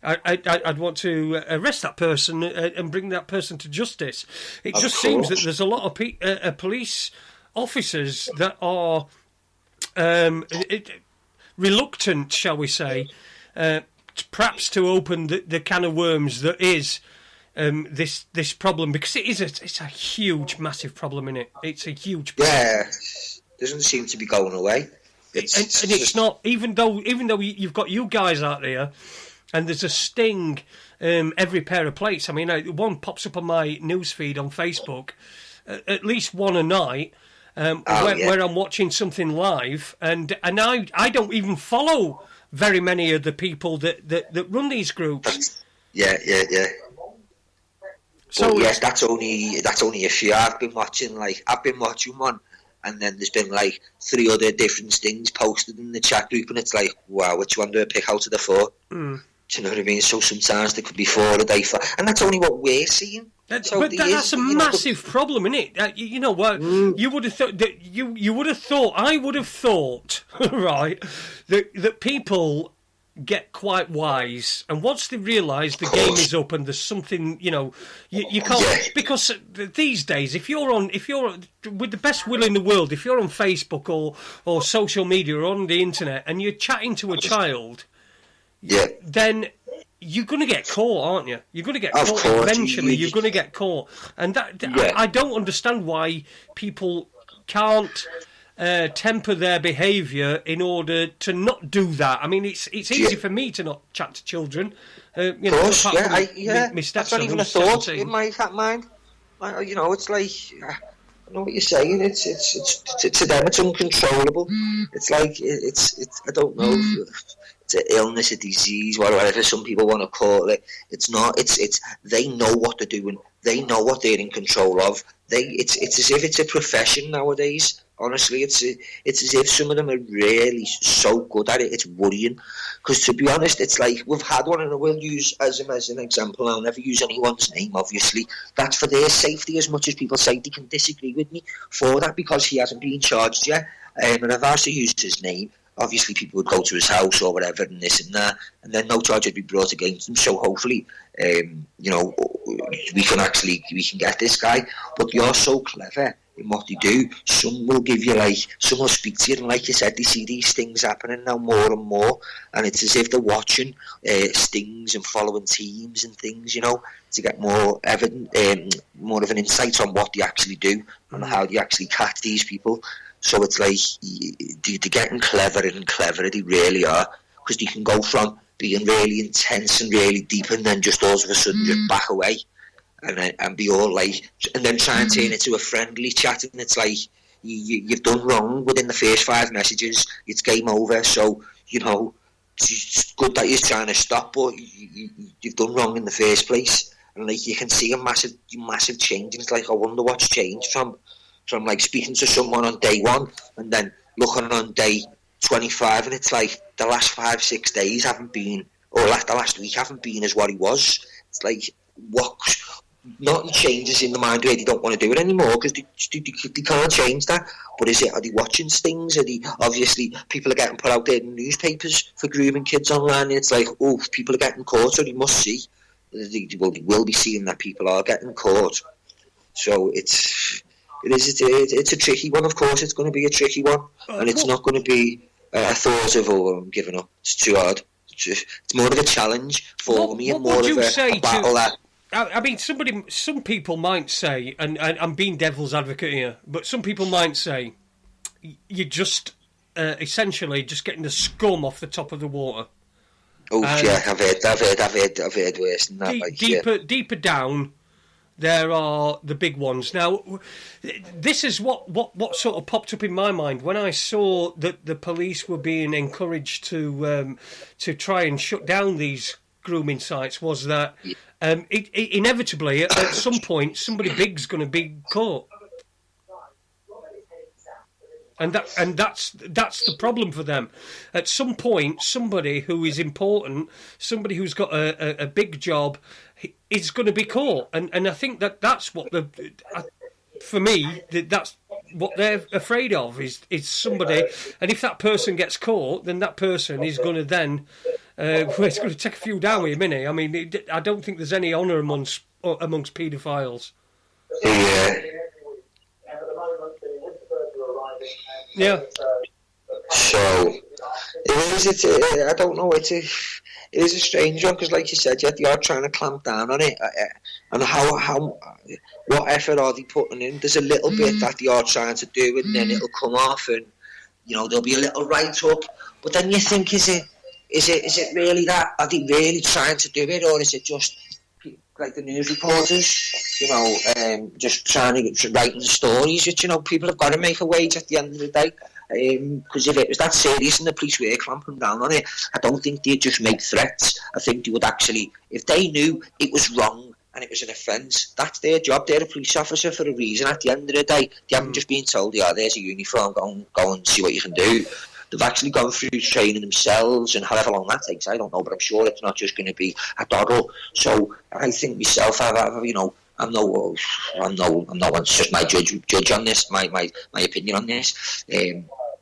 arrest that person and bring that person to justice. It just seems that there's a lot of police officers that are reluctant, shall we say, perhaps to open the can of worms that is this problem, because it's a huge, massive problem, isn't it? It's a huge problem. Yeah, doesn't seem to be going away. It's not, even though you've got you guys out there, and there's a sting every pair of plates. I mean, one pops up on my newsfeed on Facebook, at least one a night. Where I'm watching something live, and I don't even follow very many of the people that run these groups. Yeah. So but yes, that's only a few. I've been watching one, and then there's been like 3 other different things posted in the chat group, and it's like, wow, which one do I pick out of the 4? Do you know what I mean? So sometimes there could be 4 a day, and that's only what we're seeing. That's a massive problem, isn't it? You know what? You would have thought that you would have thought. I would have thought, right, that people get quite wise, and once they realise the game is up and there's something, you can't, because these days, if you're with the best will in the world, if you're on Facebook or social media or on the internet and you're chatting to a child, then you're going to get caught, aren't you? You're going to get caught eventually. You're going to get caught, and I don't understand why people can't temper their behaviour in order to not do that. I mean, it's easy for me to not chat to children. My that's not even a thought in my mind. It's like, I know what you're saying. It's to them, it's uncontrollable. It's like it's I don't know. It's an illness, a disease, whatever some people want to call it. It's not. It's they know what they're doing. They know what they're in control of. it's as if it's a profession nowadays. Honestly, it's as if some of them are really so good at it. It's worrying, because to be honest, it's like we've had one, and I will use as an example. I'll never use anyone's name. Obviously, that's for their safety. As much as people say they can disagree with me for that, because he hasn't been charged yet, and I've also used his name. Obviously, people would go to his house or whatever, and this and that, and then no charge would be brought against him. So hopefully, we can get this guy. But you're so clever in what they do. Some will give you some will speak to you, and like you said, they see these things happening now more and more, and it's as if they're watching stings and following teams and things, to get more more of an insight on what they actually do and how they actually catch these people. So it's like they're getting cleverer and cleverer. They really are, because they can go from being really intense and really deep, and then just all of a sudden just back away, and be all and then try and turn it to a friendly chat, and it's like you've done wrong within the first 5 messages. It's game over. So it's good that you're trying to stop, but you've done wrong in the first place, and you can see a massive change. And it's like, I wonder what's changed from speaking to someone on day 1 and then looking on day 25, and it's like the last 5-6 days haven't been, or the last week haven't been as what he was. It's like nothing changes in the mind where they don't want to do it anymore, because they can't change that. But are they watching things? Obviously people are getting put out there in newspapers for grooming kids online, and it's like, people are getting caught, so they must see. They will be seeing that people are getting caught. So it's a tricky one. Of course, it's going to be a tricky one, and it's not going to be a thought of, I'm giving up. It's too hard. It's more of a challenge for me, and more of a battle. I mean, some people might say, and I'm being devil's advocate here, but some people might say you're just essentially just getting the scum off the top of the water. Oh yeah, I've heard worse than that. Deeper down, there are the big ones. Now, this is what sort of popped up in my mind when I saw that the police were being encouraged to try and shut down these grooming sites, was that inevitably at some point somebody big's going to be caught. And that's the problem for them. At some point, somebody who is important, somebody who's got a big job, is going to be caught. And I think that's what for me, that's what they're afraid of is somebody. And if that person gets caught, then that person is going to then it's going to take a few down with him, innit? I mean, I don't think there's any honour amongst paedophiles. Yeah. So I don't know. It is a strange one, because, like you said, they are trying to clamp down on it, and what effort are they putting in? There's a little bit that they are trying to do, and then it'll come off, and there'll be a little write up. But then you think, is it really that? Are they really trying to do it, or is it just like the news reporters, just trying to write the stories? People have got to make a wage at the end of the day. Because if it was that serious and the police were clamping down on it, I don't think they'd just make threats. I think they would actually, if they knew it was wrong and it was an offence, that's their job. They're a police officer for a reason. At the end of the day, they haven't just been told, there's a uniform, go and see what you can do. They've actually gone through training themselves, and however long that takes, I don't know, but I'm sure it's not just going to be a doddle. So I think myself, I'm no one's just my judge on this, my opinion on this.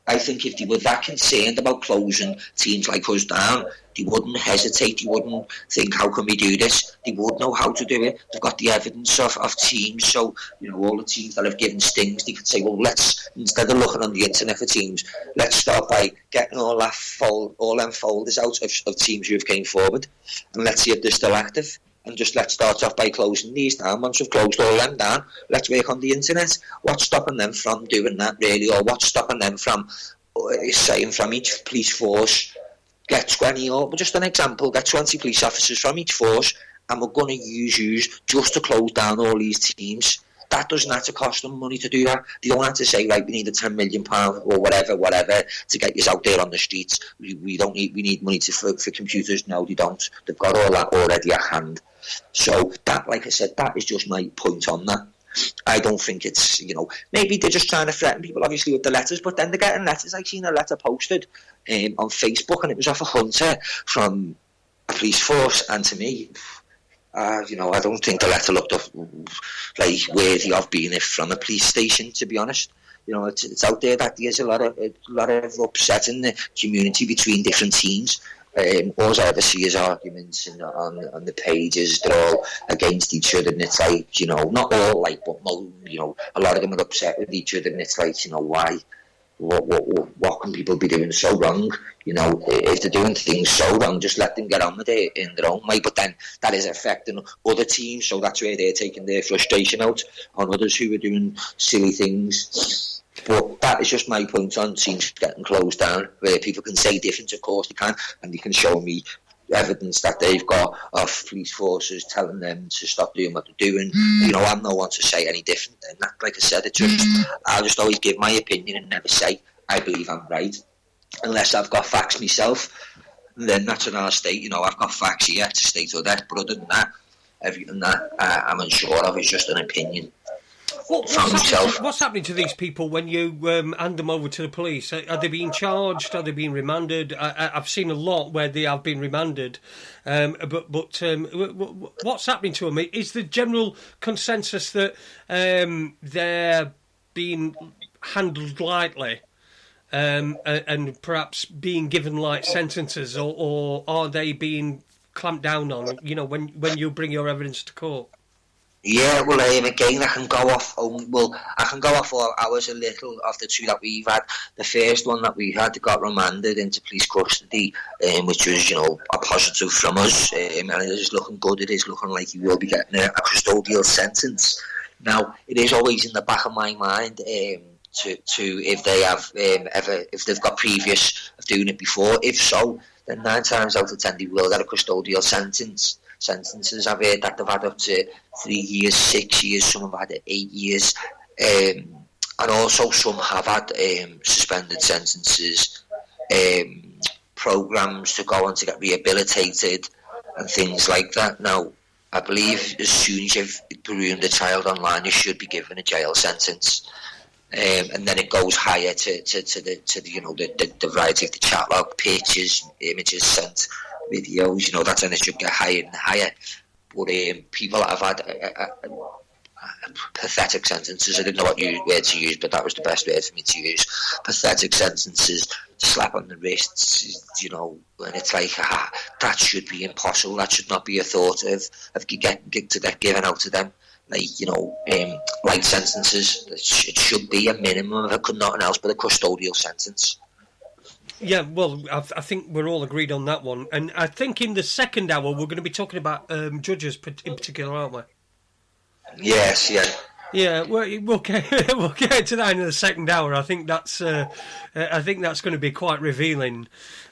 I think if they were that concerned about closing teams like us down, they wouldn't hesitate. They wouldn't think, how can we do this? They would know how to do it. They've got the evidence of teams. So, all the teams that have given stings, they could say, well, let's, instead of looking on the internet for teams, let's start by getting all them folders out of teams who have came forward, and let's see if they're still active. And just let's start off by closing these down. Once we've closed all them down, let's work on the internet. What's stopping them from doing that, really? Or what's stopping them from saying from each police force, get 20, or just an example, get 20 police officers from each force, and we're going to use you just to close down all these teams. That doesn't have to cost them money to do that. They don't have to say, right, we need a £10 million or whatever to get you out there on the streets. We need money for computers. No, they don't. They've got all that already at hand. So that, like I said, that is just my point on that. I don't think it's, maybe they're just trying to threaten people, obviously, with the letters, but then they're getting letters. I've seen a letter posted on Facebook, and it was off a hunter from a police force, and to me, I don't think the letter looked like worthy of being from a police station, to be honest. It's out there that there's a lot of upset in the community between different teams. All I ever see is arguments on the pages. They're all against each other, and it's like, not all, but a lot of them are upset with each other, and it's like, why? What can people be doing so wrong? If they're doing things so wrong, just let them get on with it in their own way. But then that is affecting other teams, so that's where they're taking their frustration out on others who are doing silly things. But that is just my point on teams getting closed down, where people can say different, of course they can, and they can show me evidence that they've got of police forces telling them to stop doing what they're doing. I'm no one to say any different than that. Like I said, I'll just always give my opinion and never say I believe I'm right, unless I've got facts myself. And then that's when I'll state, I've got facts here to state that. But other than that, everything that I'm unsure of is just an opinion. What's happening to these people when you hand them over to the police? Are they being charged? Are they being remanded? I've seen a lot where they have been remanded, but what's happening to them? Is the general consensus that they're being handled lightly, and perhaps being given light sentences, or are they being clamped down on? When you bring your evidence to court. Yeah, well, again, I can go off ours a little of the two that we've had. The first one that we had got remanded into police custody, which was, a positive from us, and it is looking good. It is looking like he will be getting a custodial sentence. Now, it is always in the back of my mind to if they have if they've got previous of doing it before. If so, then 9 times out of 10 they will get a custodial sentence. Sentences I've heard that they've had up to 3 years, 6 years, some have had 8 years, and also some have had suspended sentences, programs to go on to get rehabilitated and things like that. Now, I believe as soon as you've groomed a child online, you should be given a jail sentence, and then it goes higher to the variety of the chat log, pictures, images sent, videos, that's when it should get higher and higher. But people that have had pathetic sentences, I didn't know what word to use, but that was the best word for me to use. Pathetic sentences, slap on the wrists, and it's like, that should be impossible. That should not be a thought of getting given out to them. Light sentences. It should be a minimum of nothing else but a custodial sentence. Yeah, well, I think we're all agreed on that one. And I think in the second hour we're going to be talking about judges in particular, aren't we? Yes, yeah. Yeah, we'll get to that in the second hour. I think that's going to be quite revealing.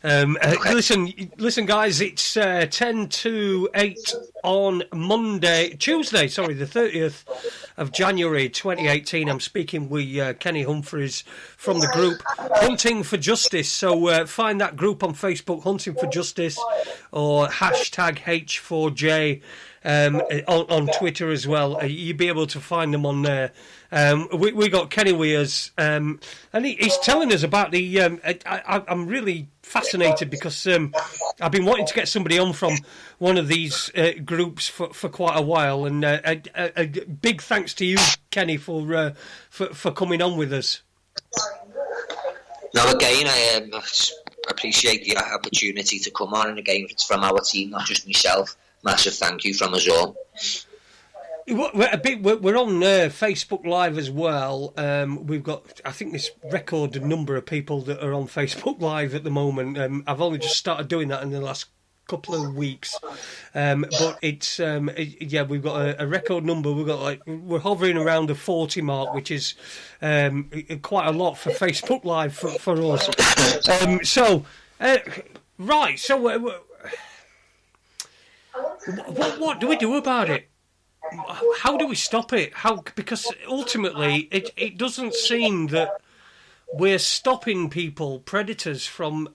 Okay. Listen, guys, it's 10 to 8 on Tuesday, the 30th of January 2018. I'm speaking with Kenny Humphreys from the group Hunting for Justice. So find that group on Facebook, Hunting for Justice, or hashtag H4J. On Twitter as well. You'll be able to find them on there. We got Kenny Weirs, and he's telling us about the... I'm really fascinated because I've been wanting to get somebody on from one of these groups for quite a while, and a big thanks to you, Kenny, for coming on with us. Now, again, I appreciate the opportunity to come on, and again, it's from our team, not just myself. Massive thank you from us all. We're on Facebook Live as well. We've got, I think, this record number of people that are on Facebook Live at the moment. I've only just started doing that in the last couple of weeks, but it's we've got a record number. We're hovering around the 40 mark, which is quite a lot for Facebook Live for us. What do we do about it? How do we stop it? Because ultimately, it doesn't seem that we're stopping predators from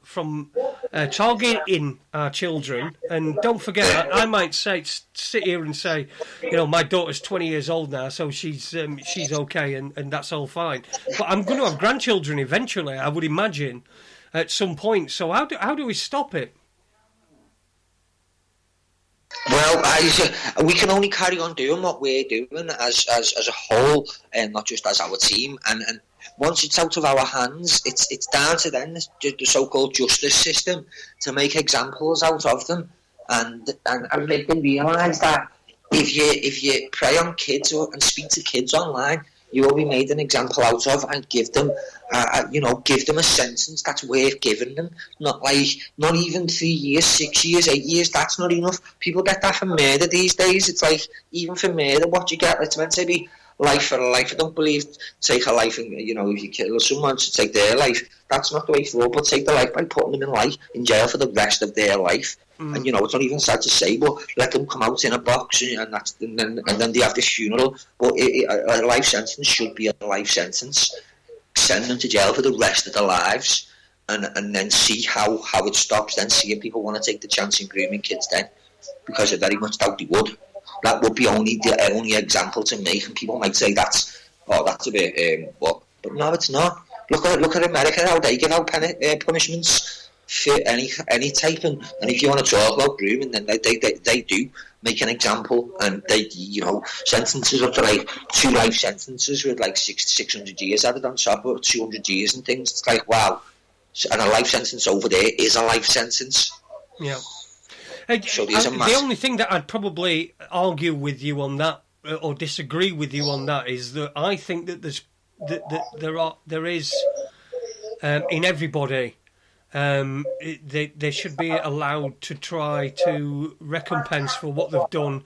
targeting our children. And don't forget, I might sit here and say, my daughter's 20 years old now, so she's okay, and that's all fine. But I'm going to have grandchildren eventually, I would imagine, at some point. So how do we stop it? Well, we can only carry on doing what we're doing as a whole, and not just as our team. And once it's out of our hands, it's down to then the so-called justice system to make examples out of them, and make them realise that if you prey on kids and speak to kids online, you will be made an example out of, and give them a sentence that's worth giving them. Not even 3 years, 6 years, 8 years. That's not enough. People get that for murder these days. It's like, even for murder, what you get, it's meant to be life for a life. I don't believe take a life and if you kill someone to take their life. That's not the way forward. But take the life by putting them in jail for the rest of their life. And it's not even sad to say, but let them come out in a box, and then they have this funeral. But a life sentence should be a life sentence. Send them to jail for the rest of their lives, and then see how it stops. Then see if people want to take the chance in grooming kids then, because I very much doubt they would. That would be the only example to make, and people might say that's a bit but no, it's not. Look at America, how they give out punishments for any type, and if you want to talk about grooming, then they do make an example, and they sentences up to like 2 life sentences with like 600 years added on top, or 200 years and things. It's like, wow. And a life sentence over there is a life sentence. Yeah. So the only thing that I'd probably argue with you on that, or disagree with you on that, is that I think that there is in everybody. They should be allowed to try to recompense for what they've done,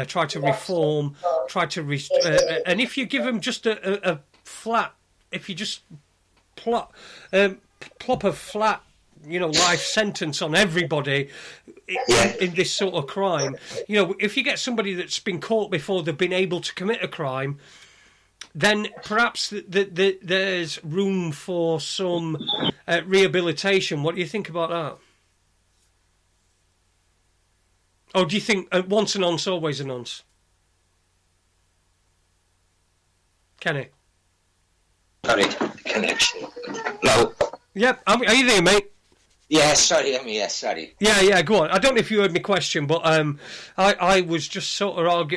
try to reform, and if you give them just a flat, if you just plop a flat, life sentence on everybody in this sort of crime, if you get somebody that's been caught before they've been able to commit a crime, then perhaps there's room for some rehabilitation. What do you think about that? Or do you think once a nonce, always a nonce? Kenny? Sorry, connection. No. Yep, are you there, mate? Yeah, sorry, sorry. Yeah, go on. I don't know if you heard my question, but I was just sort of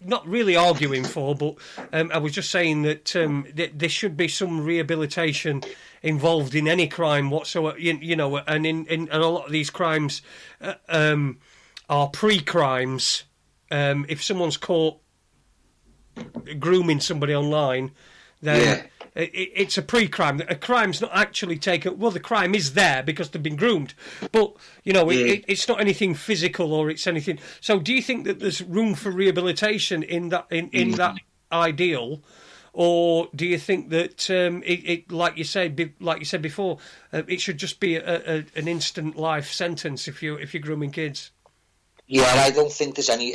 not really arguing for, but I was just saying that there should be some rehabilitation involved in any crime whatsoever, and in a lot of these crimes are pre-crimes. If someone's caught grooming somebody online, then... Yeah. It's a pre-crime. A crime's not actually taken. Well, the crime is there because they've been groomed, but it's not anything physical or it's anything. So, do you think that there's room for rehabilitation in that that ideal, or do you think that like you said before, it should just be an instant life sentence if you're grooming kids? Yeah, I don't think there's any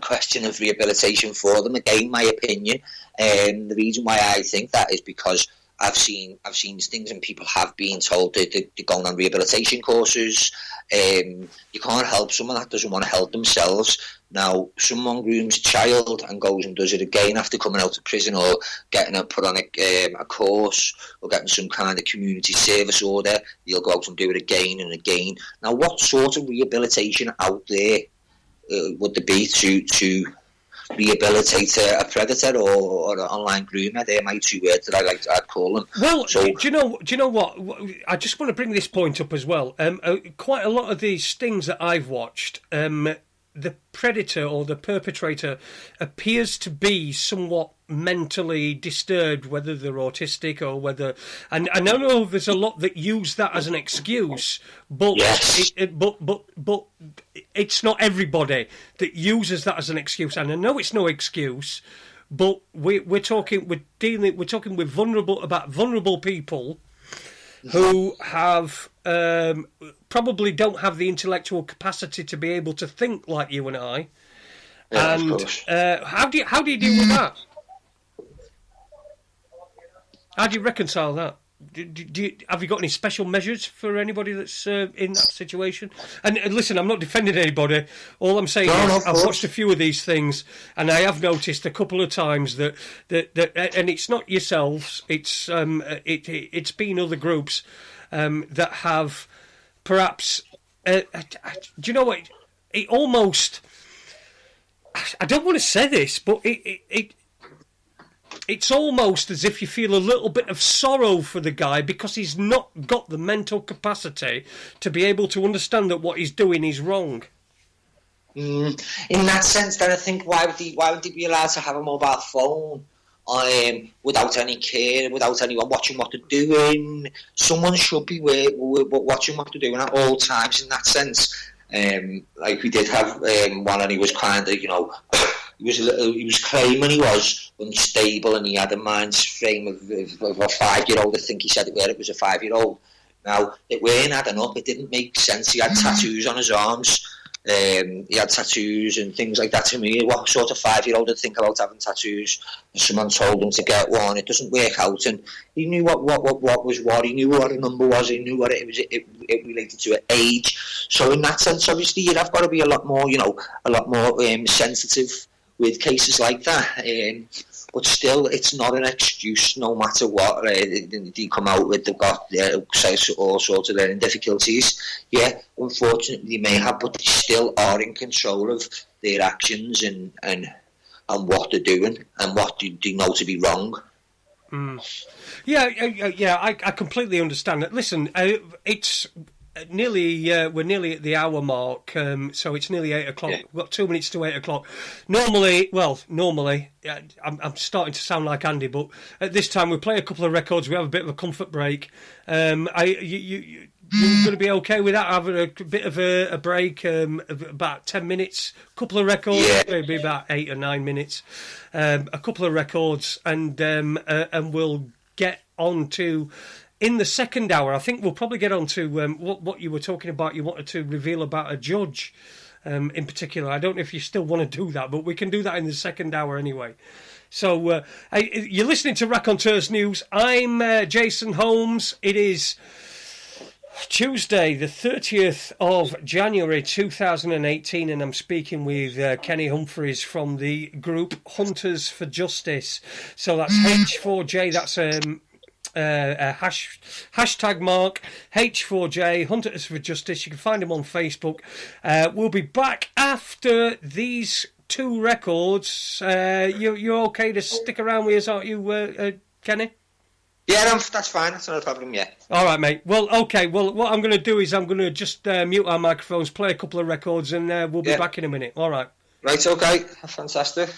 question of rehabilitation for them. Again, my opinion. The reason why I think that is because I've seen things, and people have been told that they're going on rehabilitation courses. You can't help someone that doesn't want to help themselves. Now, someone grooms a child and goes and does it again after coming out of prison, or getting put on a course, or getting some kind of community service order. They'll go out and do it again and again. Now, what sort of rehabilitation out there would there be to rehabilitate a predator or an online groomer? They're my 2 words that I'd call them. Well, do you know what? I just want to bring this point up as well. Quite a lot of these things that I've watched, the predator or the perpetrator appears to be somewhat mentally disturbed, whether they're autistic or whether... And I know there's a lot that use that as an excuse, but yes. but it's not everybody that uses that as an excuse. And I know it's no excuse, but we're talking with vulnerable people who have probably don't have the intellectual capacity to be able to think like you and I. Yeah, and how do you deal with that? How do you reconcile that? have you got any special measures for anybody that's in that situation? And listen, I'm not defending anybody. All I'm saying is I've watched a few of these things, and I have noticed a couple of times that and it's not yourselves. It's been other groups that have perhaps. Do you know what? It almost. I don't want to say this, but it's almost as if you feel a little bit of sorrow for the guy because he's not got the mental capacity to be able to understand that what he's doing is wrong. In that sense, then I think why would he be allowed to have a mobile phone without any care, without anyone watching what they're doing? Someone should be watching what they're doing at all times. In that sense, like we did have one, and he was kind of, he was claiming he was unstable, and he had a mind frame of a 5-year-old. I think he said it was a 5-year-old. Now, it weren't adding up. It didn't make sense. He had tattoos on his arms. He had tattoos and things like that. To me, what sort of 5-year-old would think about having tattoos? Someone told him to get one. It doesn't work out, and he knew what was what. He knew what a number was. He knew what it was. It related to age. So in that sense, obviously, you'd have got to be a lot more sensitive with cases like that. But still, it's not an excuse. No matter what they come out with, they've got all sorts of learning difficulties. Yeah, unfortunately, they may have, but they still are in control of their actions and what they're doing and what they know to be wrong. Yeah, I completely understand that. Listen, it's we're nearly at the hour mark, so it's nearly 8 o'clock. We've got 2 minutes to 8 o'clock. Normally, I'm starting to sound like Andy, but at this time we play a couple of records. We have a bit of a comfort break. You're going to be okay with that? Having a bit of a break, about 10 minutes, a couple of records, maybe about 8 or 9 minutes, a couple of records, and we'll get on to. In the second hour, I think we'll probably get on to what you were talking about. You wanted to reveal about a judge in particular. I don't know if you still want to do that, but we can do that in the second hour anyway. So you're listening to Raconteurs News. I'm Jason Holmes. It is Tuesday, the 30th of January 2018, and I'm speaking with Kenny Humphreys from the group Hunters for Justice. So that's H4J, that's hashtag mark H4J Hunters for Justice. You can find him on Facebook. We'll be back after these two records. You're okay to stick around with us, aren't you, Kenny? Yeah, that's fine. That's not a problem. Yeah. All right, mate. Well, okay. Well, what I'm going to do is I'm going to just mute our microphones, play a couple of records, and we'll be back in a minute. All right. Right. Okay. Fantastic.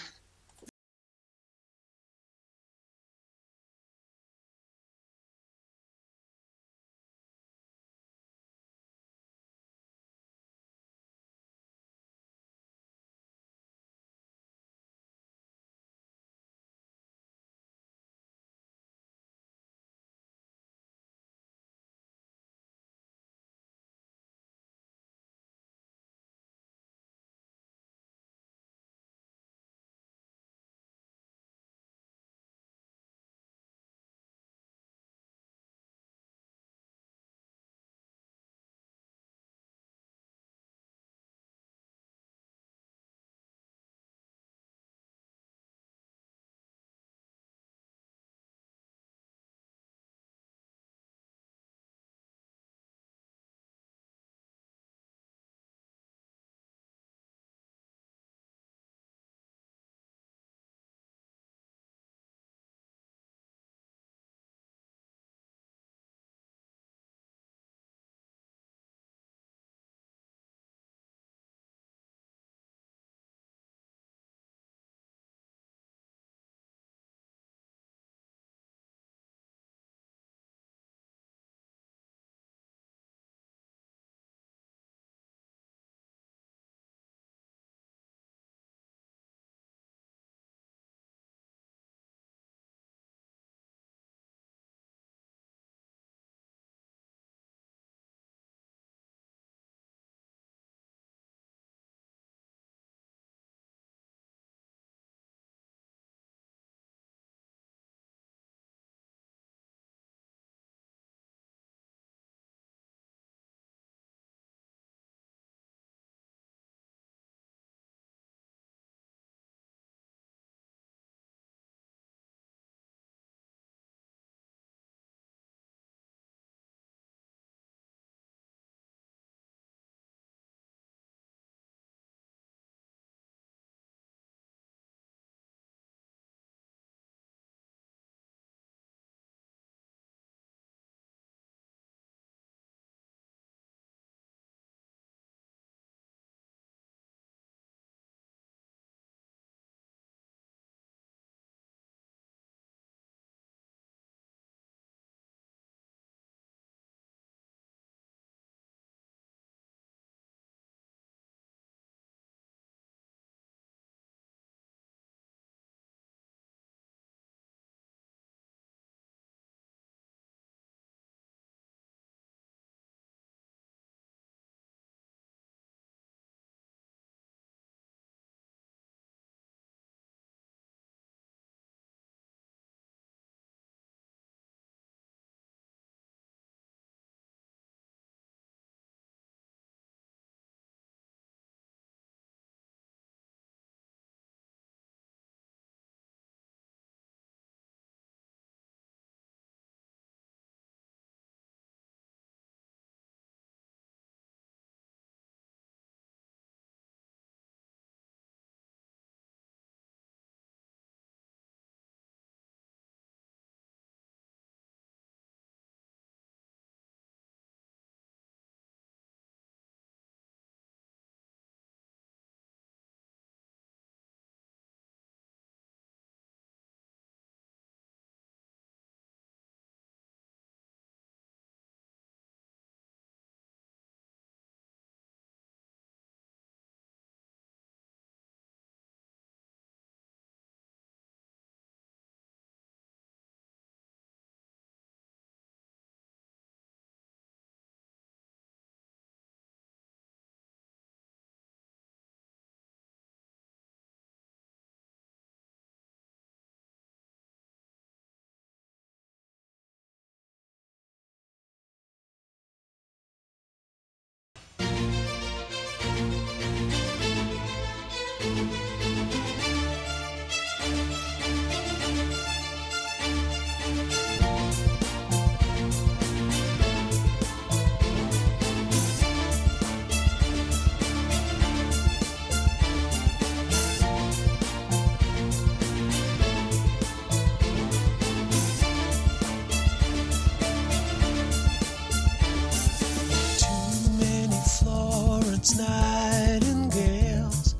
birds, nightingales,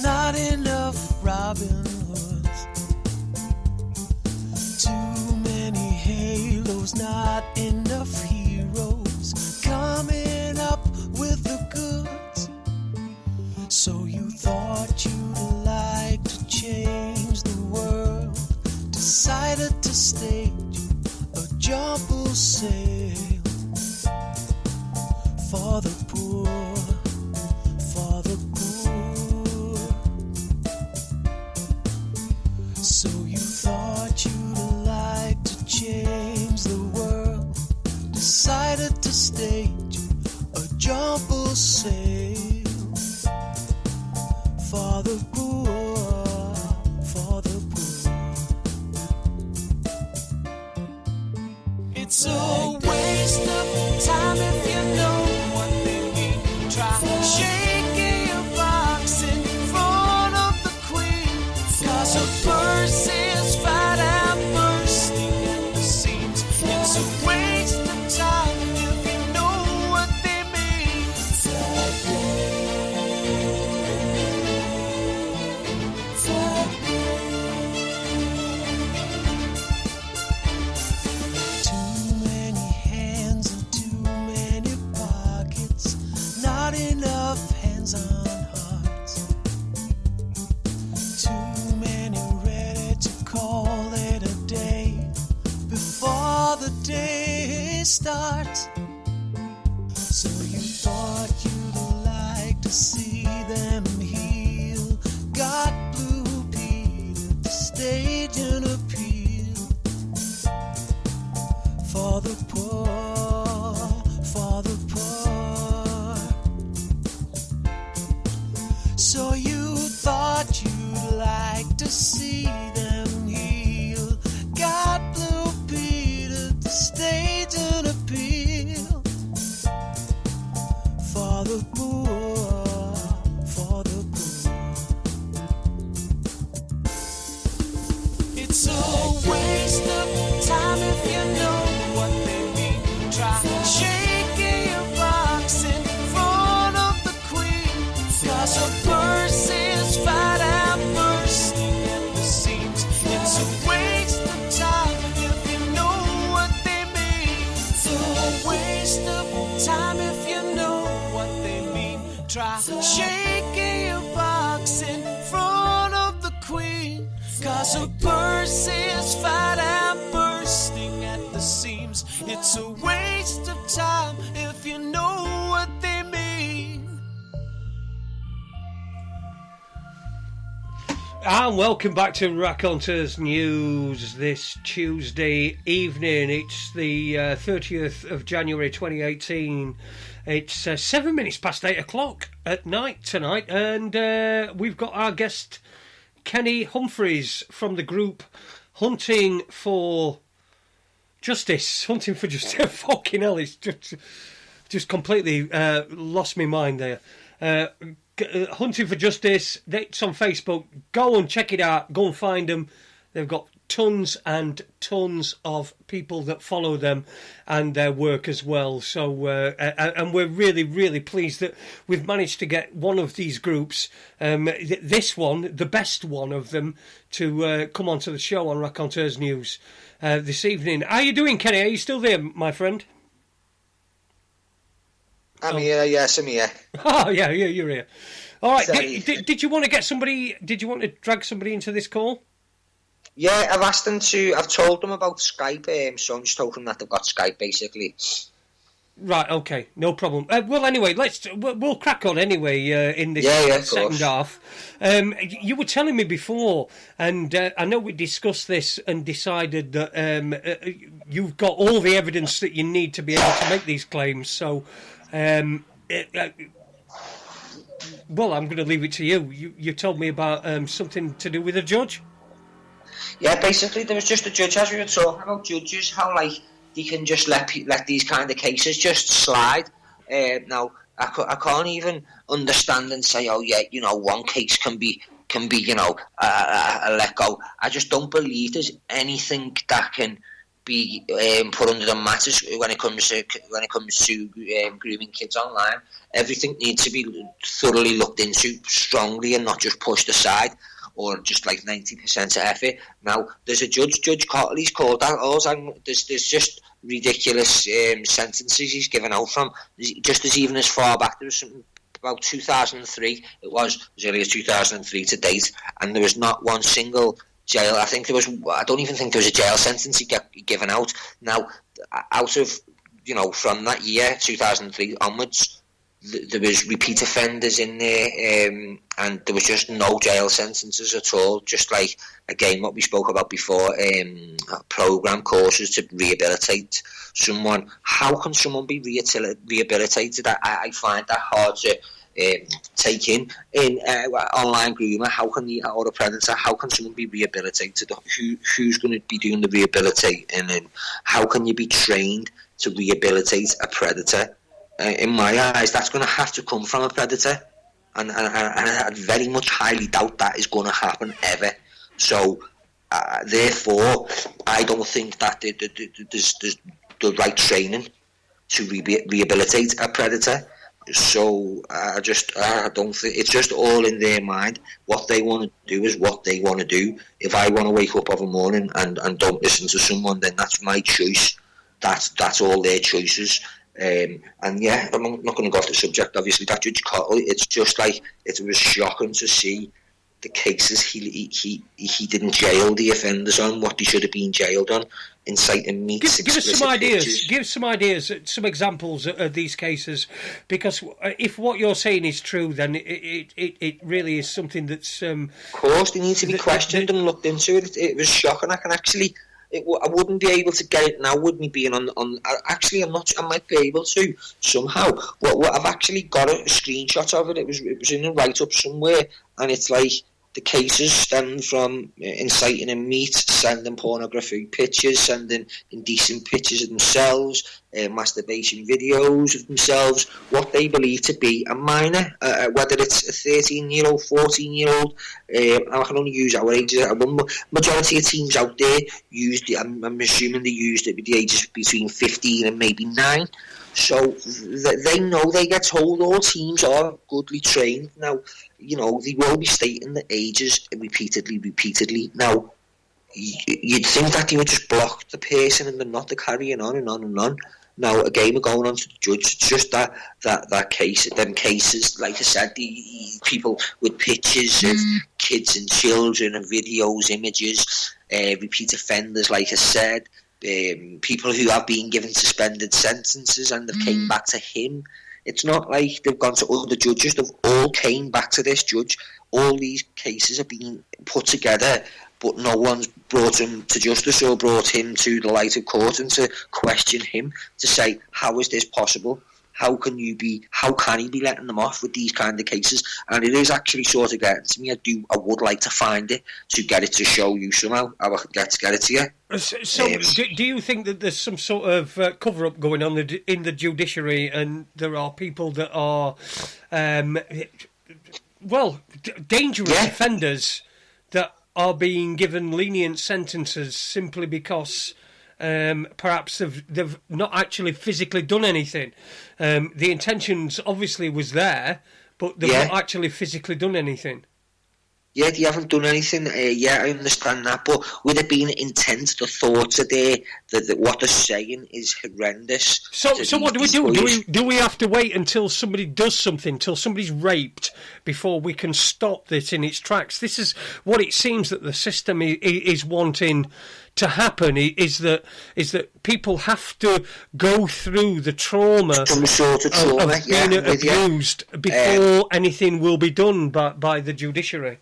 not enough Robin Hoods. Too many halos, not enough heroes coming up with the goods. So you thought you'd like to change the world, decided to stage a jumble sale for the poor, for the poor. So you thought you'd like to change the world, decided to stage a jumble sale for the poor, for the poor. It's a waste of time if you know what they mean. Try shaking your box in front of the queen, 'cause her purse is fat and bursting at the seams. It's a waste of time if you know what they mean. Too many hands and too many pockets, not enough hands-on hearts. Too many ready to call it a day before the day starts. So you thought you'd like to see them heal, got Blue Pete at the stage and appeal for the poor, for the poor. So you thought you'd like to see them heal, got Blue Pete at the stage and appeal for the poor, for the poor. It's a waste of time if you know what they mean. Try shaking your box in front of the queen, 'cause her purse is fat and bursting at the seams. It's a waste of time if you know what they mean. It's a waste of time if you know what they mean. Try shaking your box in front of the queen, 'cause her purse is fat and bursting at the seams. It's a waste of time if you know what they mean. And welcome back to Raconteurs News this Tuesday evening. It's the 30th of January 2018. It's 7 minutes past 8 o'clock at night tonight, and we've got our guest Kenny Humphreys from the group Hunting for Justice. Hunting for Justice. Fucking hell, it's just completely lost my mind there. Hunting for Justice, it's on Facebook. Go and check it out. Go and find them. They've got tons and tons of people that follow them and their work as well. So, and we're really, really pleased that we've managed to get one of these groups, this one, the best one of them, to come onto the show on Raconteurs News this evening. How are you doing, Kenny? Are you still there, my friend? I'm here, yes, I'm here. Oh, yeah, you're here. All right, Sorry. did you want to get somebody, did you want to drag somebody into this call? Yeah, I've asked them to, I've told them about Skype, so I'm just hoping that they've got Skype, basically. Right, okay, no problem. Well, anyway, we'll crack on anyway in this second half. You were telling me before, and I know we discussed this and decided that you've got all the evidence that you need to be able to make these claims, so... well, I'm going to leave it to you. You told me about something to do with a judge? Yeah, basically, there was just a judge, as we were talking about judges, how, like, they can just let these kind of cases just slide. Now, I can't even understand and say, oh, yeah, you know, one case can be you know, a let go. I just don't believe there's anything that can be put under the matters when it comes to grooming kids online. Everything needs to be thoroughly looked into strongly and not just pushed aside or just like 90% of effort. Now, there's a Judge Cottley's called that. There's just ridiculous sentences he's given out from. Just as even as far back, there was something about 2003. It was earlier 2003 to date, and there was not one single jail. I don't even think there was a jail sentence given out. Now, out of, from that year, 2003 onwards, there was repeat offenders in there, and there was just no jail sentences at all. Just like, again, what we spoke about before, program courses to rehabilitate someone. How can someone be rehabilitated? I find that hard to take in online groomer. How can or a predator? How can someone be rehabilitated? Who's going to be doing the rehabilitating? And how can you be trained to rehabilitate a predator? In my eyes, that's going to have to come from a predator, and I very much highly doubt that is going to happen ever. So, therefore, I don't think that there's the right training to rehabilitate a predator. So I don't think it's just all in their mind. What they want to do is what they want to do. If I want to wake up of a morning and don't listen to someone, then that's my choice. That's all their choices. And yeah, I'm not going to go off the subject. Obviously, that Judge Cottley, it's just like it was shocking to see the cases he didn't jail the offenders on what they should have been jailed on. Inciting meat. Give us some ideas. Give some ideas, some examples of these cases, because if what you're saying is true, then it really is something that's. Of course, they need to be questioned and looked into. It was shocking. I can actually. I wouldn't be able to get it now with me being on. Actually, I'm not. I might be able to somehow. What I've actually got a screenshot of it. It was in a write up somewhere, and it's like the cases stem from inciting in meat, sending pornography pictures, sending indecent pictures of themselves, masturbation videos of themselves, what they believe to be a minor, whether it's a 13-year-old, 14-year-old. I can only use our ages. Majority of teams out there used it. I'm assuming they used it with the ages between 15 and maybe 9. So they know, they get told all teams are goodly trained. Now, they will be stating the ages repeatedly. Now, you'd think that they would just block the person and then not to carrying on and on and on. Now, again, we're going on to the judge. It's just that case, them cases, like I said, the people with pictures of kids and children and videos, images, repeat offenders, like I said. People who have been given suspended sentences and they've came back to him. It's not like they've gone to other judges. They've all came back to this judge. All these cases have been put together, but no one's brought him to justice or brought him to the light of court and to question him, to say, how is this possible? How can he be letting them off with these kind of cases? And it is actually sort of getting to me. I would like to find it to get it to show you somehow. I could get it to you. So do you think that there's some sort of cover-up going on in the judiciary, and there are people that are, dangerous offenders that are being given lenient sentences simply because perhaps they've not actually physically done anything? The intentions obviously was there, but they've not actually physically done anything. Yeah, they haven't done anything. I understand that, but with it being intent, the thoughts are there. That what they're saying is horrendous. So what do we do? Do we have to wait until somebody does something, until somebody's raped, before we can stop this in its tracks? This is what it seems that the system is wanting to happen. Is that people have to go through the trauma, some sort of trauma of being abused before anything will be done by the judiciary.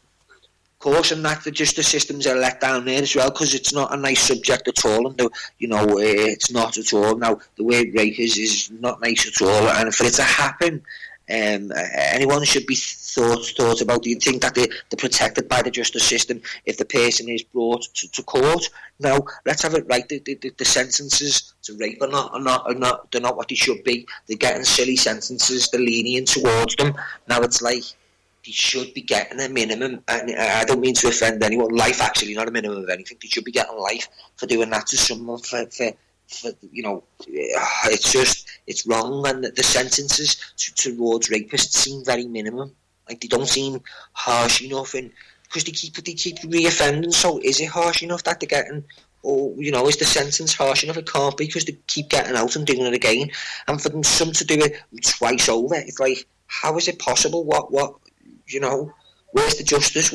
Course, and that the justice systems are let down there as well, because it's not a nice subject at all, and it's not at all. Now, the word rape is not nice at all, and for it to happen, anyone should be thought about. Do you think that they're protected by the justice system if the person is brought to court? Now, let's have it right. The sentences to rape are not they're not what they should be. They're getting silly sentences. They're lenient towards them. Now, it's like, they should be getting a minimum, and I don't mean to offend anyone, life actually, not a minimum of anything. They should be getting life for doing that to someone, for it's wrong, and the sentences towards rapists seem very minimum. Like, they don't seem harsh enough, and because they keep reoffending. So is it harsh enough that they're getting, or is the sentence harsh enough? It can't be, because they keep getting out and doing it again, and for them some to do it twice over, it's like, how is it possible? What where's the justice?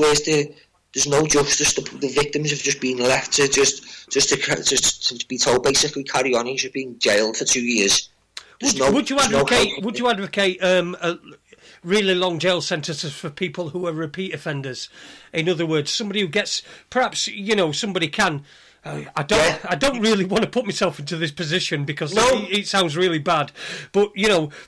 There's no justice. The victims have just been left to just to be told basically carry on. He's just being jailed for 2 years. Would you advocate really long jail sentences for people who are repeat offenders? In other words, somebody who gets, perhaps somebody can. I don't really want to put myself into this position, because it sounds really bad. But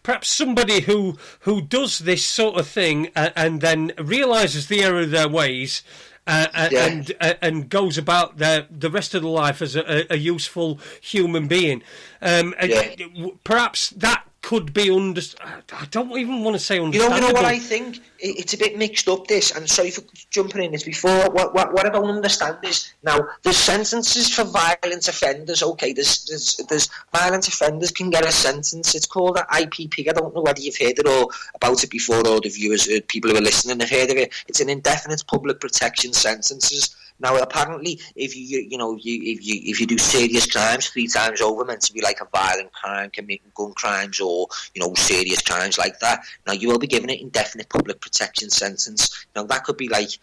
perhaps somebody who does this sort of thing and then realises the error of their ways. And goes about the rest of the life as a useful human being. Perhaps that could be I don't even want to say understandable. You know what I think? It's a bit mixed up, this, and sorry for jumping in this before. What I don't understand is, now, there's sentences for violent offenders. Okay, there's violent offenders can get a sentence. It's called an IPP. I don't know whether you've heard it or about it before, or the viewers, people who are listening have heard of it. It's an indefinite public protection sentences. Now, apparently, if you do serious crimes 3 times over, meant to be like a violent crime, committing gun crimes, or serious crimes like that, now you will be given an indefinite public protection sentence. Now, that could be like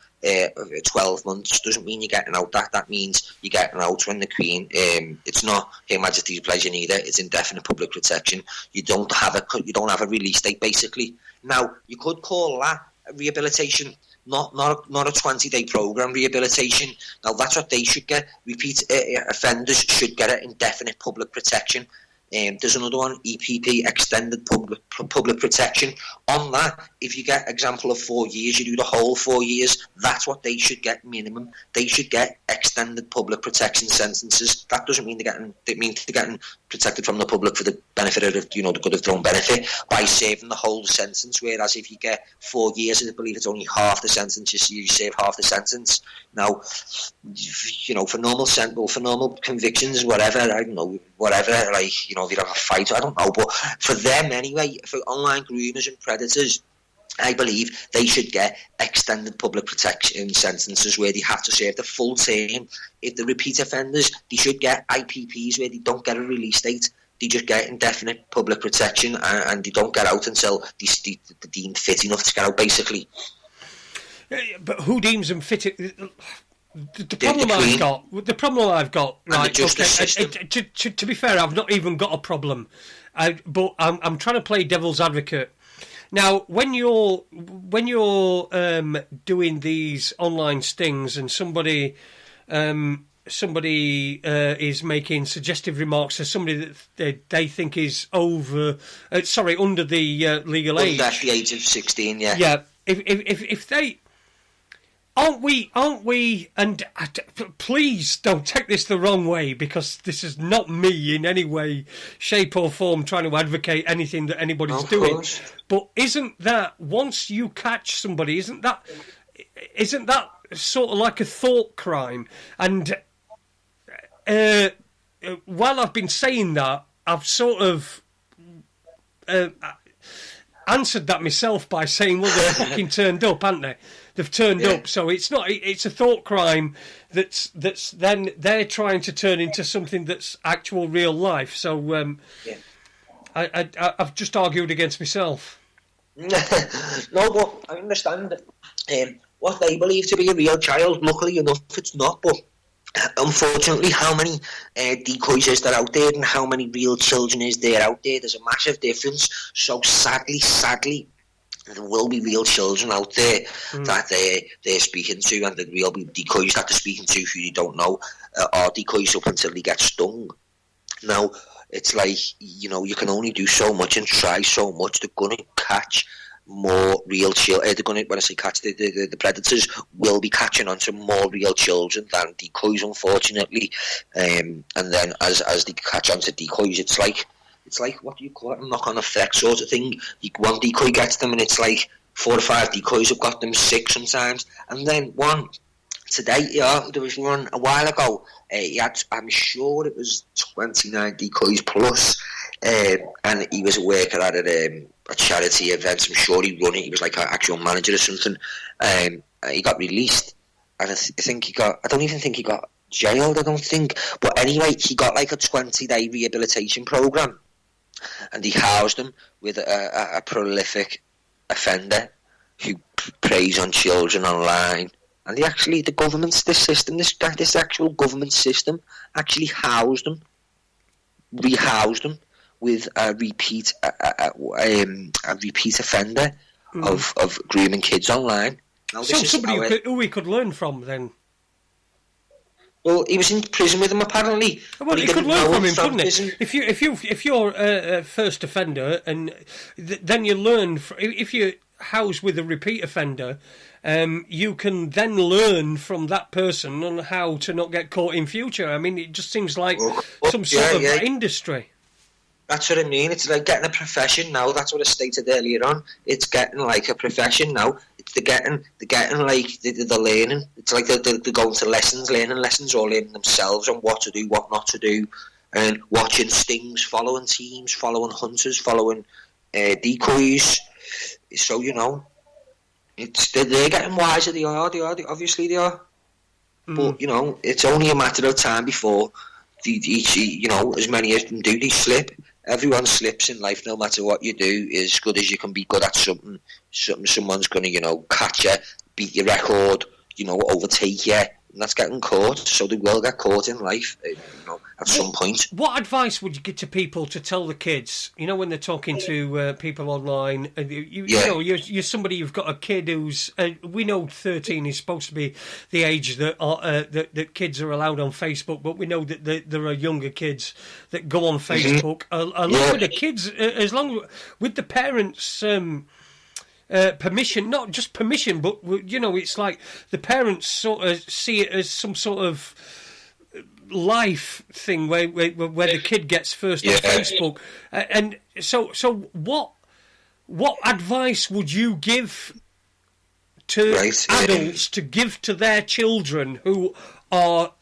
12 months. Doesn't mean you're getting out. That means you're getting out when the Queen. It's not Her Majesty's pleasure neither. It's indefinite public protection. You don't have a release date, basically. Now, you could call that rehabilitation. Not a 20-day program rehabilitation. Now, that's what they should get. Repeat offenders should get an indefinite public protection. There's another one, EPP, extended public protection. On that, if you get example of 4 years, you do the whole 4 years. That's what they should get minimum. They should get extended public protection sentences. That doesn't mean they're getting protected from the public for the benefit of the good of their own benefit by saving the whole sentence. Whereas if you get 4 years, I believe it's only half the sentence. You save half the sentence. Now, for normal convictions, whatever, I don't know, if you have a fight, I don't know, but for them anyway, for online groomers and predators, I believe they should get extended public protection sentences where they have to serve the full term. If they're repeat offenders, they should get IPPs where they don't get a release date. They just get indefinite public protection, and they don't get out until they're deemed fit enough to get out, basically. But who deems them fit? The problem I've got, right? Okay, to be fair, I've not even got a problem, but I'm trying to play devil's advocate. Now, when you're doing these online stings, and somebody is making suggestive remarks to somebody that they think is under the legal age, under the age of 16, yeah. Yeah, if they. Aren't we, and please don't take this the wrong way, because this is not me in any way, shape or form trying to advocate anything that anybody's doing. But isn't that, once you catch somebody, isn't that sort of like a thought crime? And while I've been saying that, I've sort of answered that myself by saying, well, they've fucking turned up, haven't they? They've turned up, so it's not. It's a thought crime that's then they're trying to turn into something that's actual real life. So I've just argued against myself. No, but I understand what they believe to be a real child. Luckily enough, it's not. But unfortunately, how many decoys is there out there, and how many real children is there out there? There's a massive difference. So sadly, there will be real children out there that they're speaking to, and there will be decoys that they're speaking to who you don't know are decoys up until they get stung. Now, it's like, you can only do so much and try so much. They're going to catch more real children. When I say catch, the predators will be catching onto more real children than decoys, unfortunately. And then as they catch onto decoys, it's like what do you call it? A knock-on effect sort of thing. One decoy gets them, and it's like 4 or 5 decoys. I've got them 6 sometimes. And then one today, there was one a while ago. He had, I'm sure it was 29 decoys plus, and he was a worker at a charity event. I'm sure he run it. He was like an actual manager or something. He got released, and I don't even think he got jailed. I don't think, but anyway, he got like a 20-day rehabilitation program, and he housed him with a prolific offender who preys on children online. And the government's, this actual government system actually housed him, rehoused him with a repeat offender of grooming kids online. Now, so somebody who we could learn from then. Well, he was in prison with him apparently. Well, you could learn from him, couldn't it? If you're a first offender, and then you learn. If you house with a repeat offender, you can then learn from that person on how to not get caught in future. I mean, it just seems like some sort of industry. That's what I mean. It's like getting a profession now. That's what I stated earlier on. It's getting like a profession now. They're getting like they're learning. It's like they're going to learning lessons, all in themselves on what to do, what not to do, and watching stings, following teams, following hunters, following decoys. So they're getting wiser. They are. Obviously they are. But it's only a matter of time before as many as them do, they slip. Everyone slips in life, no matter what you do. As good as you can be good at something, someone's going to, catch you, beat your record, overtake you, and that's getting caught. So they will get caught in life, at some point. What advice would you give to people to tell the kids, when they're talking to people online? You're somebody, you've got a kid who's, we know 13 is supposed to be the age that that kids are allowed on Facebook, but we know that there are younger kids that go on Facebook. Along with the kids, with the parents' permission, not just permission, but it's like the parents sort of see it as some sort of life thing where the kid gets first on Facebook, and so what advice would you give to adults to give to their children who are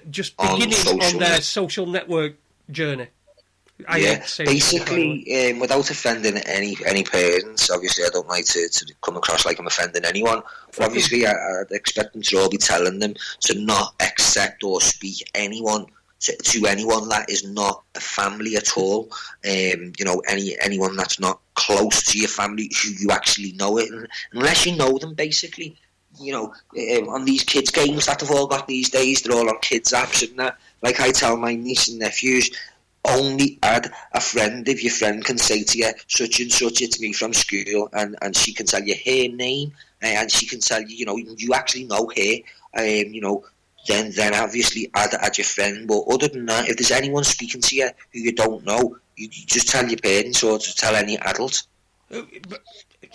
just beginning on their social network journey? Basically, without offending any parents, obviously I don't like to come across like I'm offending anyone, but obviously I'd expect them to all be telling them to not accept or speak anyone to anyone that is not a family at all. Anyone that's not close to your family, who you actually know it, and unless you know them, basically. On these kids' games that they've all got these days, they're all on kids' apps and that. Like I tell my niece and nephews, only add a friend if your friend can say to you, such and such, it's me from school, and she can tell you her name, and she can tell you, you actually know her, then obviously add your friend. But other than that, if there's anyone speaking to you who you don't know, you just tell your parents or to tell any adult.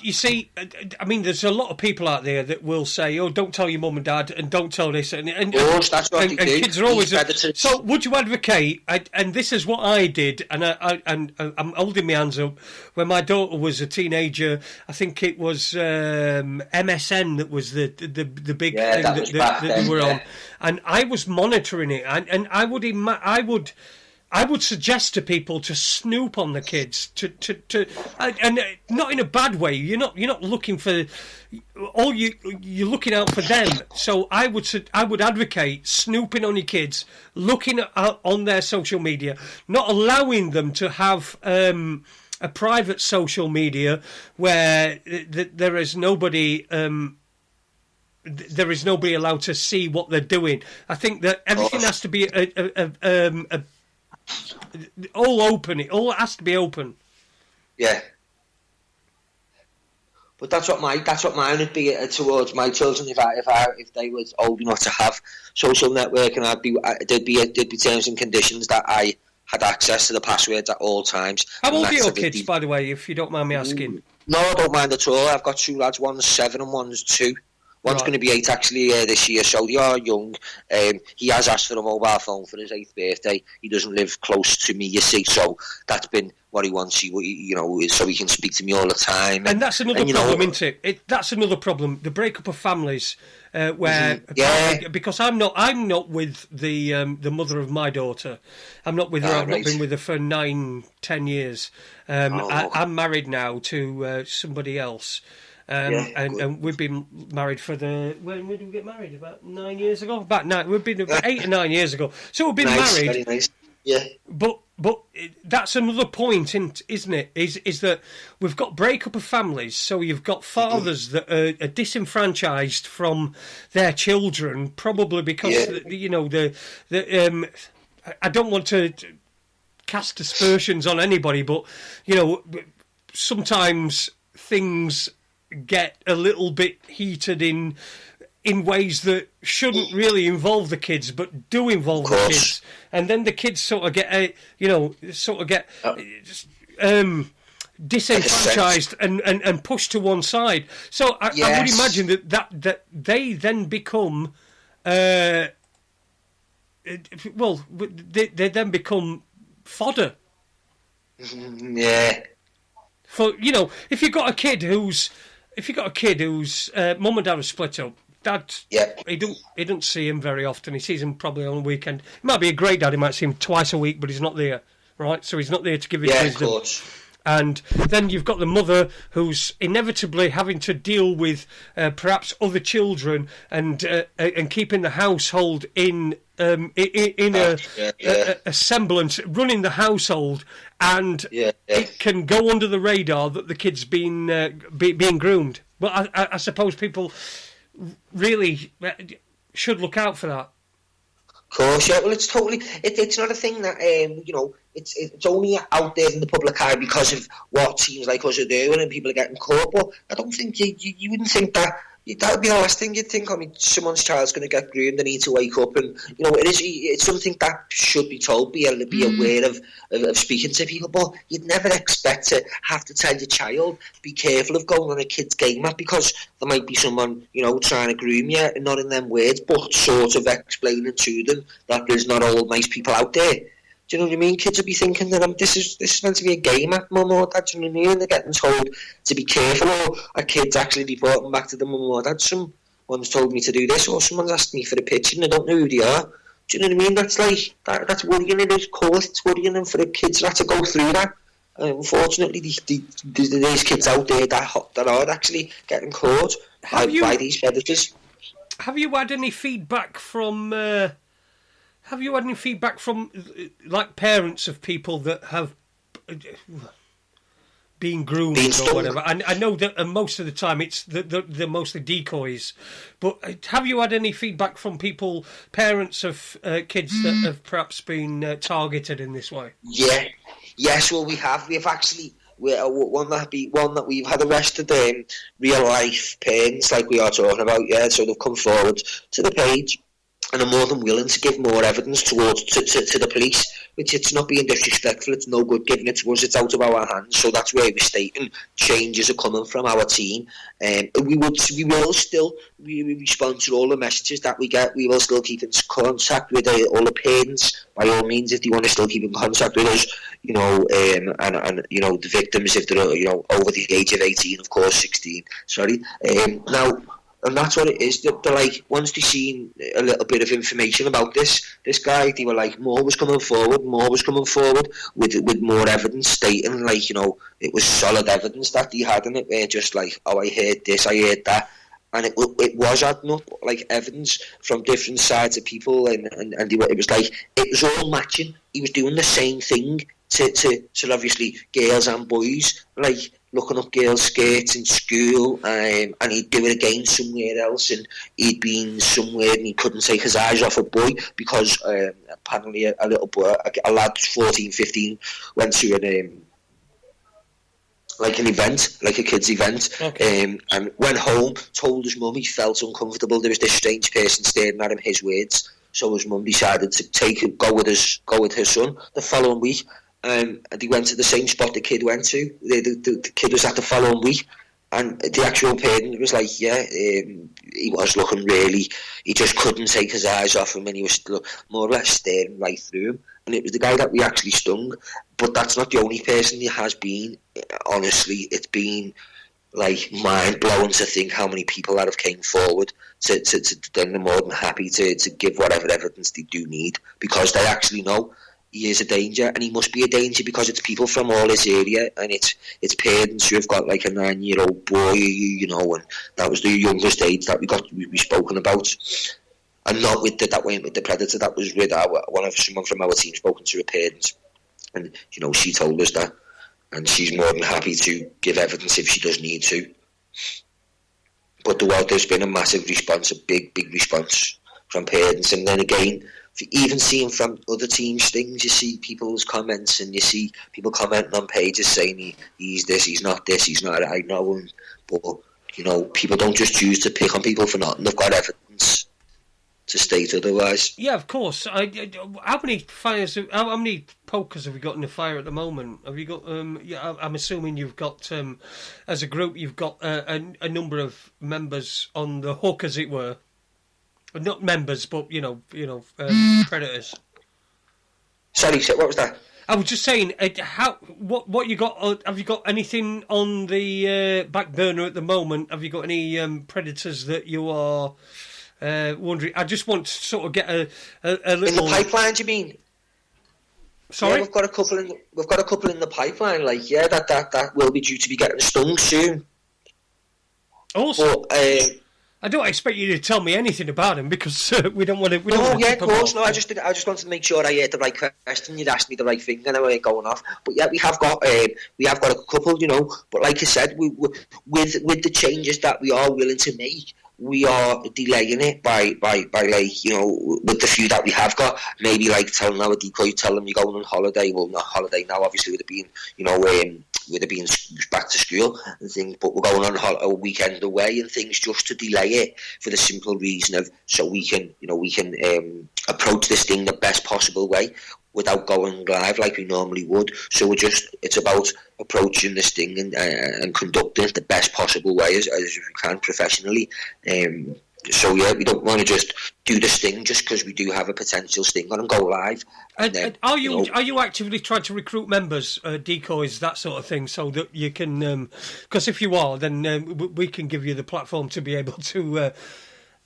You see, I mean, there's a lot of people out there that will say, "Oh, don't tell your mum and dad, and don't tell this," and that's what they do. Kids are always. So, would you advocate? And this is what I did, and I'm holding my hands up. When my daughter was a teenager, I think it was MSN that was the big thing that they were on, and I was monitoring it, and I would suggest to people to snoop on the kids, and not in a bad way. You're not looking for you're looking out for them. So I would advocate snooping on your kids, looking on their social media, not allowing them to have a private social media where there is nobody. There is nobody allowed to see what they're doing. I think that everything has to be all open. It all has to be open. Yeah. But that's what mine would be towards my children if they was old enough to have social network, and there'd be terms and conditions that I had access to the passwords at all times. How old are your kids, by the way, if you don't mind me asking? No, I don't mind at all. I've got 2 lads. One's 7 and one's 2. One's going to be 8 actually this year, so they are young. He has asked for a mobile phone for his 8th birthday. He doesn't live close to me, you see, so that's been what he wants, you know, so he can speak to me all the time. And that's another problem, isn't it? That's another problem. The breakup of families, where because I'm not with the mother of my daughter. I'm not with her. I've not been with her for 9-10 years. I'm married now to somebody else. And we've been married for when did we get married? About 9 years ago. We've been about 8 or 9 years ago. So we've been married. Very nice. Yeah. But that's another point, isn't it? Is that we've got breakup of families, so you've got fathers that are disenfranchised from their children, probably because I don't want to cast aspersions on anybody, but sometimes things get a little bit heated in ways that shouldn't really involve the kids, but do involve the kids, and then the kids sort of get disenfranchised and pushed to one side. So I would imagine that they then become they then become fodder. Yeah. For if you've got a kid whose mum and dad are split up, dad, he don't see him very often. He sees him probably on a weekend. He might be a great dad. He might see him twice a week, but he's not there, right? So he's not there to give his wisdom. Of course. And then you've got the mother who's inevitably having to deal with perhaps other children and keeping the household in a semblance, running the household, and it can go under the radar that the kid's being groomed. But I suppose people really should look out for that. Of course, yeah. Well, it's not a thing that it's only out there in the public eye because of what seems like us are doing and people are getting caught. But I don't think you wouldn't think that would be the last thing you'd think. I mean, someone's child's going to get groomed, they need to wake up, and it's something that should be told, be aware of speaking to people. But you'd never expect to have to tell your child, be careful of going on a kid's game app, because there might be someone trying to groom you, not in them words, but sort of explaining to them that there's not all nice people out there. Do you know what I mean? Kids will be thinking that this is meant to be a game app, mum or dad. Do you know what I mean? They're getting told to be careful, or a kid's actually reporting back to the mum or dad. Someone's told me to do this, or someone's asked me for a picture and I don't know who they are. Do you know what I mean? That's like that's worrying. It's worrying, and for the kids that to go through that. Unfortunately, there's kids out there that are actually getting caught by these predators. Have you had any feedback from? Have you had any feedback from, like, parents of people that have been groomed or whatever? I know that most of the time they're mostly decoys, but have you had any feedback from parents of kids that have perhaps been targeted in this way? Yeah, yes. Well, we have. We've actually one that we've had arrested real life parents, like we are talking about. Yeah, so they've come forward to the page and are more than willing to give more evidence to the police, which it's not being disrespectful, it's no good giving it to us, it's out of our hands. So that's where we're stating changes are coming from our team. We will still respond to all the messages that we get. We will still keep in contact with all the parents, by all means, if they want to still keep in contact with us, and the victims, if they're over the age of 18, of course 16, now. And that's what it is. They're like, once they seen a little bit of information about this guy, they were like, more was coming forward with more evidence, stating it was solid evidence that he had in it. They're just like, oh, I heard this, I heard that, and it was adding up, like evidence from different sides of people, and it was like it was all matching. He was doing the same thing to obviously girls and boys, like looking up girls' skirts in school, and he'd do it again somewhere else, and he'd been somewhere and he couldn't take his eyes off a boy because apparently a little boy, a lad 14, 15, went to an event, like a kid's event, and went home, told his mum he felt uncomfortable. There was this strange person staring at him, his words. So his mum decided to go with his son the following week. And he went to the same spot the kid went to. The kid was at the following week, And the actual parent was like, he was looking really, he just couldn't take his eyes off him, and he was more or less staring right through him. And it was the guy that we actually stung. But that's not the only person he has been. Honestly, it's been like mind-blowing to think how many people that have came forward to then they're more than happy to give whatever evidence they do need, because they actually know he is a danger, and he must be a danger because it's people from all this area, and it's parents who have got like a 9-year-old boy, you know, and that was the youngest age that we spoken about, and not with that went with the predator. That was with someone from our team spoken to her parents, and you know, she told us that, and she's more than happy to give evidence if she does need to. But there's been a massive response, a big response from parents, and then again, even seeing from other teams things, you see people's comments, and you see people commenting on pages saying he's this, he's not this, he's not. I know him, but you know, people don't just choose to pick on people for nothing. They've got evidence to state otherwise. Yeah, of course. How many how many pokers have we got in the fire at the moment? Have you got? I'm assuming you've got, as a group, you've got a number of members on the hook, as it were. Not members, but predators. Sorry, what was that? I was just saying, what you got? Have you got anything on the back burner at the moment? Have you got any predators that you are wondering? I just want to sort of get a little in the pipeline. Do you mean? Sorry, yeah, we've got a couple in the pipeline. Like, that will be due to be getting stung soon. Also. But, I don't expect you to tell me anything about him because we don't want to. Of course. No, I just wanted to make sure I heard the right question. You'd asked me the right thing, and I ain't going off. But yeah, we have got a couple, you know. But like I said, with the changes that we are willing to make, we are delaying it by like, you know, with the few that we have got, maybe like telling our decoy, tell them you're going on holiday. Well, not holiday now, obviously, with it being, you know, with it being back to school and things, but we're going on a weekend away and things, just to delay it for the simple reason of so we can approach this thing the best possible way without going live like we normally would. So it's about approaching this thing and conducting it the best possible way as we can professionally. So yeah, we don't want to just do this thing just because we do have a potential sting on and go live. And are you actively trying to recruit members, decoys, that sort of thing, so that you can? Because if you are, then we can give you the platform to be able to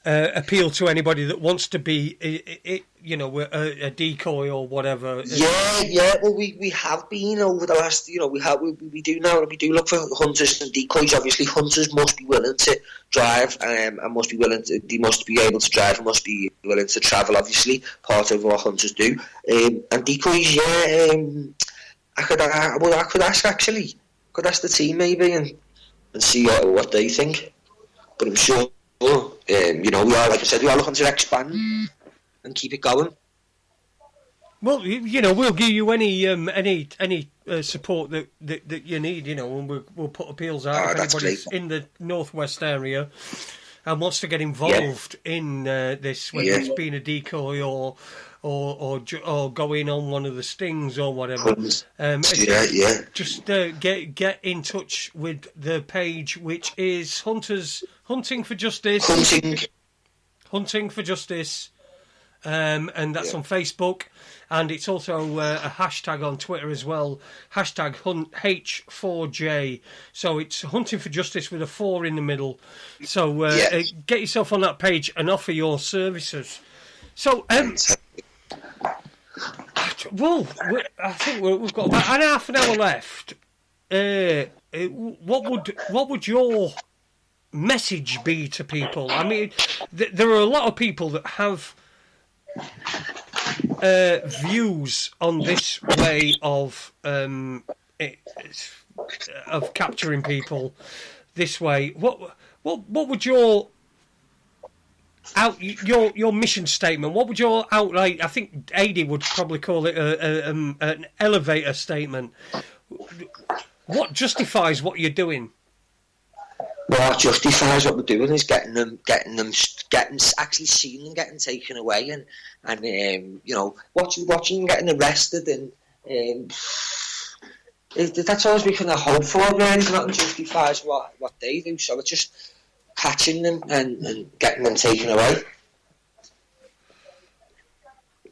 appeal to anybody that wants to be, a decoy or whatever. Yeah. Well, we have been over the last, you know, we do now. We do look for hunters and decoys. Obviously, hunters must be willing to drive, and they must be able to drive, and must be willing to travel. Obviously, part of what hunters do. And decoys, I could ask actually. Could ask the team maybe and see what they think. But I'm sure. We are, like I said, we are looking to expand and keep it going. Well, we'll give you any support that you need, and we'll put appeals out if anybody's in the northwest area and wants to get involved in this, whether it's being a decoy or going on one of the stings or whatever. Just get in touch with the page, which is Hunting for Justice. Hunting for Justice. And that's on Facebook, and it's also a hashtag on Twitter as well, hashtag H4J. So it's Hunting for Justice with a 4 in the middle. So get yourself on that page and offer your services. So, well, I think we've got about half an hour left. What would your message be to people? I mean, there are a lot of people that have views on this way of capturing people this way. What would your mission statement? What would your outright? I think Adi would probably call it an elevator statement. What justifies what you're doing? What justifies what we're doing is actually seeing them getting taken away, and watching them getting arrested, and That's always we can hope for, really. Nothing justifies what they do, so it's just catching them and getting them taken away.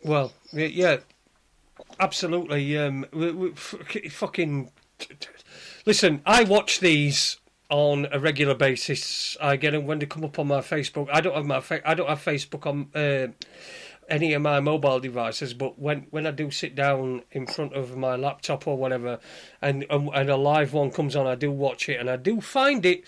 Well, yeah, absolutely. Fucking listen. I watch these on a regular basis. I get them when they come up on my Facebook. I don't have Facebook on any of my mobile devices, but when I do sit down in front of my laptop or whatever, and a live one comes on, I do watch it, and I find it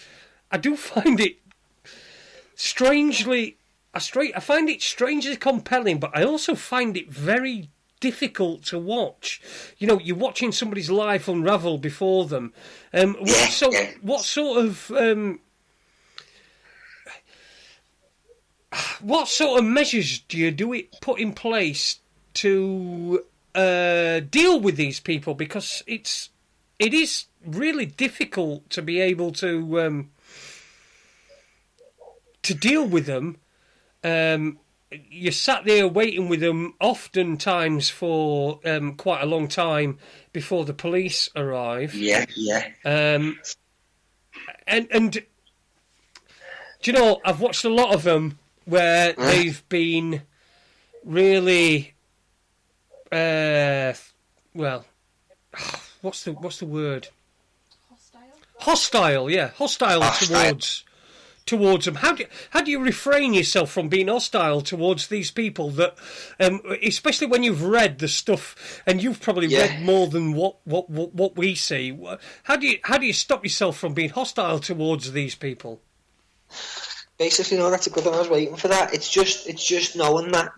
strangely. I find it strangely compelling, but I also find it very difficult to watch. You know, you're watching somebody's life unravel before them. What sort of measures do you put in place to deal with these people? Because it is really difficult to be able to deal with them. You sat there waiting with them oftentimes for quite a long time before the police arrive. Yeah. And do you know, I've watched a lot of them where they've been really, well, what's the word? Hostile, yeah, hostile towards them. How do you refrain yourself from being hostile towards these people that, especially when you've read the stuff and you've probably read more than what we see? How do you stop yourself from being hostile towards these people? Basically, no, that's a good one. I was waiting for that. It's just knowing that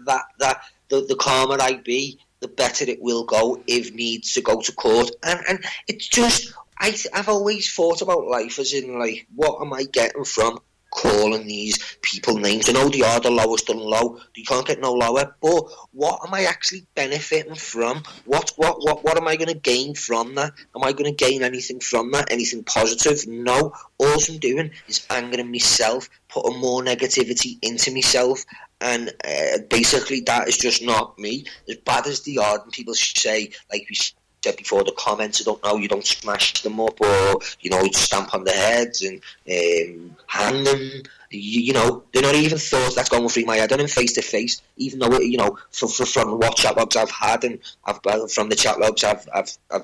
the calmer I be, the better it will go if needs to go to court. And it's just, I've always thought about life as in, like, what am I getting from calling these people names? I know they are the lowest and low. You can't get no lower. But what am I actually benefiting from? What am I going to gain from that? Am I going to gain anything from that? Anything positive? No. All I'm doing is angering myself, putting more negativity into myself. And basically that is just not me. As bad as they are, and people say, like we said before, the comments, I don't know, you don't smash them up, or, you know, stamp on their heads and hang them. You know, they're not even thoughts that's going through my head on them face to face. Even though, you know, from what chat logs I've had, and from the chat logs I've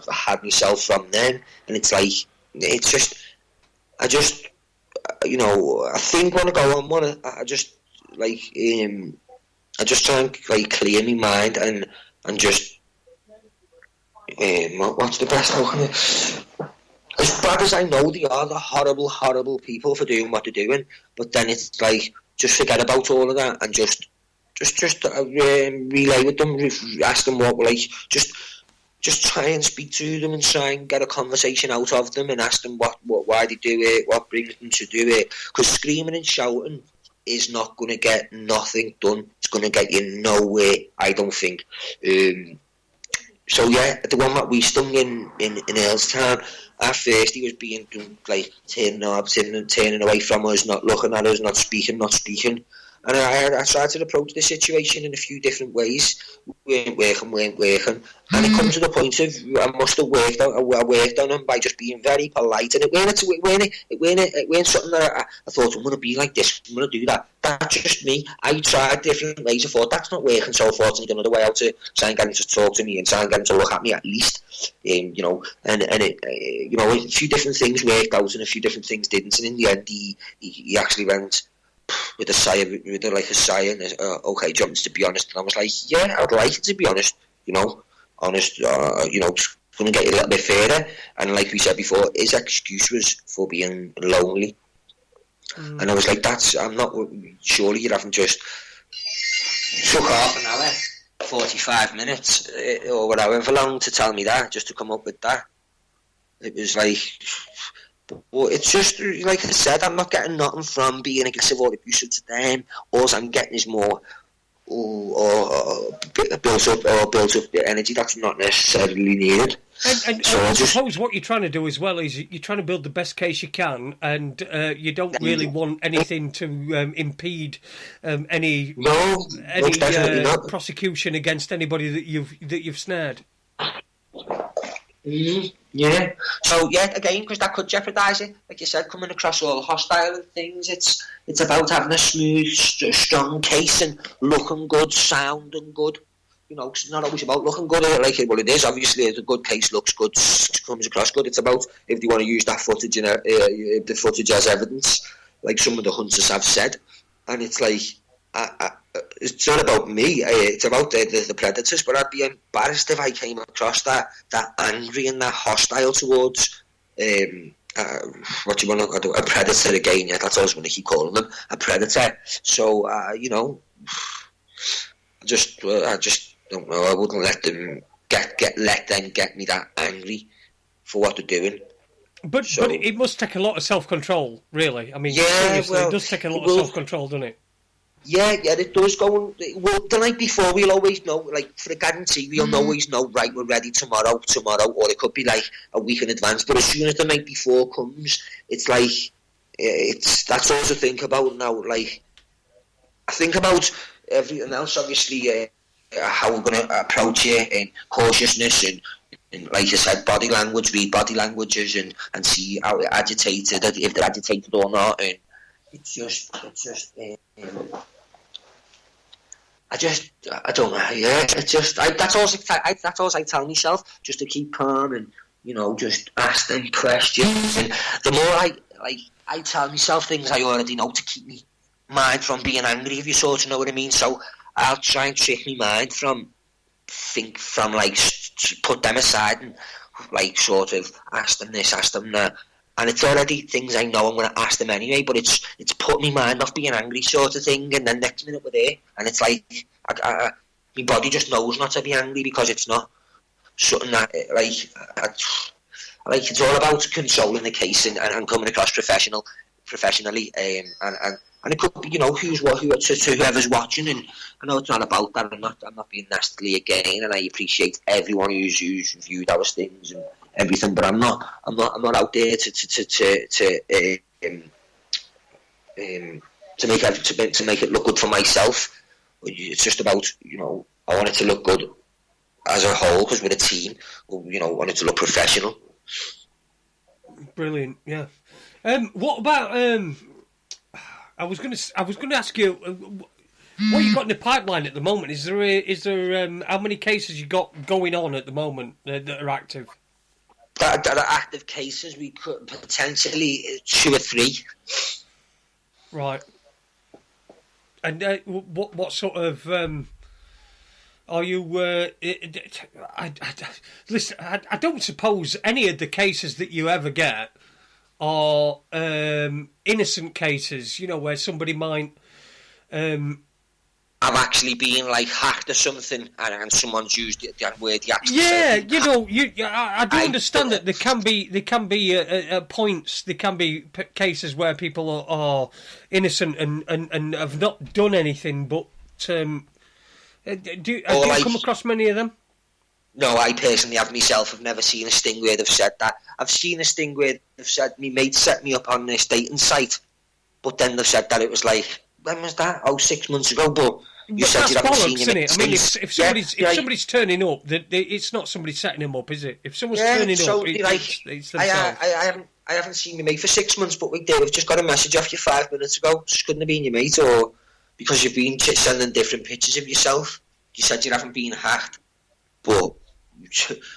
had myself from them, and it's like, it's just, I just, you know, I think when I go on, I just try and, like, clear my mind and just. What's the best? As bad as I know they are, the horrible people for doing what they're doing, but then it's like, just forget about all of that and just relay with them, ask them what, like, just try and speak to them and try and get a conversation out of them and ask them why they do it, what brings them to do it. Because screaming and shouting is not going to get nothing done. It's going to get you nowhere, I don't think. So yeah, the one that we stung in Earlstown, at first he was being, like, turning away from us, not looking at us, not speaking. And I tried to approach the situation in a few different ways. Weren't working. And it comes to the point of, I must have worked on him by just being very polite. And it weren't something that I thought, I'm going to be like this, I'm going to do that. That's just me. I tried different ways. I thought, that's not working, so I thought I'd another way out to try and get him to talk to me and try and get him to look at me at least. You know, and it, you know, a few different things worked out and a few different things didn't. And in the end, he actually went with a sigh, and okay, do you want me to be honest? And I was like, yeah, I'd like it to be honest, you know, you know, just going to get you a little bit further. And like we said before, his excuse was for being lonely. And I was like, I'm not, surely you haven't just took half an hour, 45 minutes, or whatever long to tell me that, just to come up with that. It was like, but it's just, like I said, I'm not getting nothing from being aggressive or abusive to them. All I'm getting is more built up energy that's not necessarily needed. And so I suppose what you're trying to do as well is you're trying to build the best case you can, and you don't really want anything to impede any prosecution against anybody that you've snared. Mm-hmm. Yeah. So yeah, again, because that could jeopardise it. Like you said, coming across all hostile things. It's about having a smooth, strong case and looking good, sounding good. You know, it's not always about looking good. Like it is. Obviously, if a good case looks good, comes across good. It's about if they want to use that footage the footage as evidence, like some of the hunters have said, and it's like. It's not about me. It's about the predators. But I'd be embarrassed if I came across that angry and that hostile towards what you want to a predator again. Yeah, that's all I was going to keep calling them, a predator. So you know, I just don't know. I wouldn't let them get me that angry for what they're doing. But it must take a lot of self-control, really. I mean, yeah, seriously, well, it does take a lot of self-control, doesn't it? Yeah, it does go. Well, the night before, we'll always know, like, for a guarantee, we'll always know, right, we're ready tomorrow, or it could be, like, a week in advance, but as soon as the night before comes, it's like, that's all to think about now, like, I think about everything else, obviously, how we're going to approach it, and cautiousness, and like you said, body language, read body languages, and see how they're agitated, if they're agitated or not, and it's just I don't know. Yeah, it's just that's all I tell myself, just to keep calm and, you know, just ask them questions. And the more I tell myself things I already know to keep me mind from being angry, if you sort of know what I mean. So I'll try and trick my mind from like put them aside and like sort of ask them this, ask them that. And it's already things I know I'm going to ask them anyway, but it's put my mind off being angry sort of thing, and then next minute we're there, and it's like, my body just knows not to be angry because it's not something that, like it's all about controlling the case and coming across professionally, and it could be, you know, to whoever's watching, and I know it's not about that, I'm not being nastily again, and I appreciate everyone who's viewed our things and everything, but I'm not out there to make it look good for myself. It's just about, you know, I want it to look good as a whole because we're a team. You know, I want it to look professional. Brilliant, yeah. What about? I was going to ask you. What you got in the pipeline at the moment? Is there how many cases you got going on at the moment that are active? That are active cases, we could potentially 2 or 3. Right. And what sort of are you? Listen, I don't suppose any of the cases that you ever get are innocent cases. You know, where somebody might. I've actually been like hacked or something, and someone's used the word. Yeah, you know, I do understand that there can be at points there can be cases where people are innocent and have not done anything. But have you come across many of them? No, I personally have myself. I've never seen a sting where they've said that. I've seen a sting where they've said, "Me mate set me up on this dating site," but then they've said that it was like, when was that? 6 months ago, but. You said you haven't seen him. I mean, if somebody's turning up, it's not somebody setting him up, is it? If someone's turning up, it's themselves. I haven't seen your mate for 6 months, but we've just got a message off you 5 minutes ago. Just couldn't have been your mate, or because you've been sending different pictures of yourself. You said you haven't been hacked, but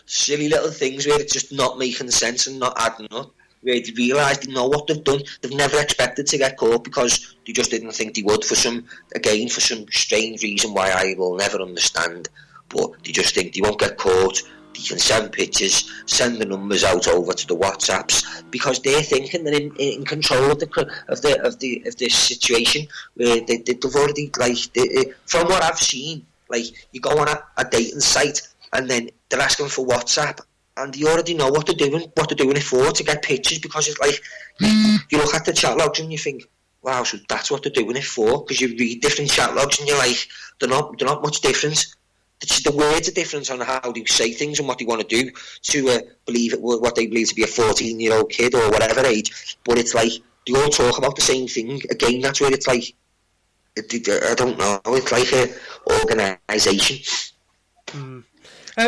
silly little things where it's just not making sense and not adding up. Where they realise they know what they've done. They've never expected to get caught because they just didn't think they would for some strange reason why I will never understand. But they just think they won't get caught. They can send pictures, send the numbers out over to the WhatsApps because they're thinking they're in control of this situation. Where they've already from what I've seen, like you go on a dating site and then they're asking for WhatsApp. And you already know what they're doing it for, to get pictures, because it's like, you look at the chat logs and you think, wow, so that's what they're doing it for, because you read different chat logs and you're like, they're not much different. The words are different on how they say things and what they want to do to believe it, what they believe to be a 14-year-old kid or whatever age, but it's like, they all talk about the same thing. Again, that's where it's like, I don't know, it's like an organisation.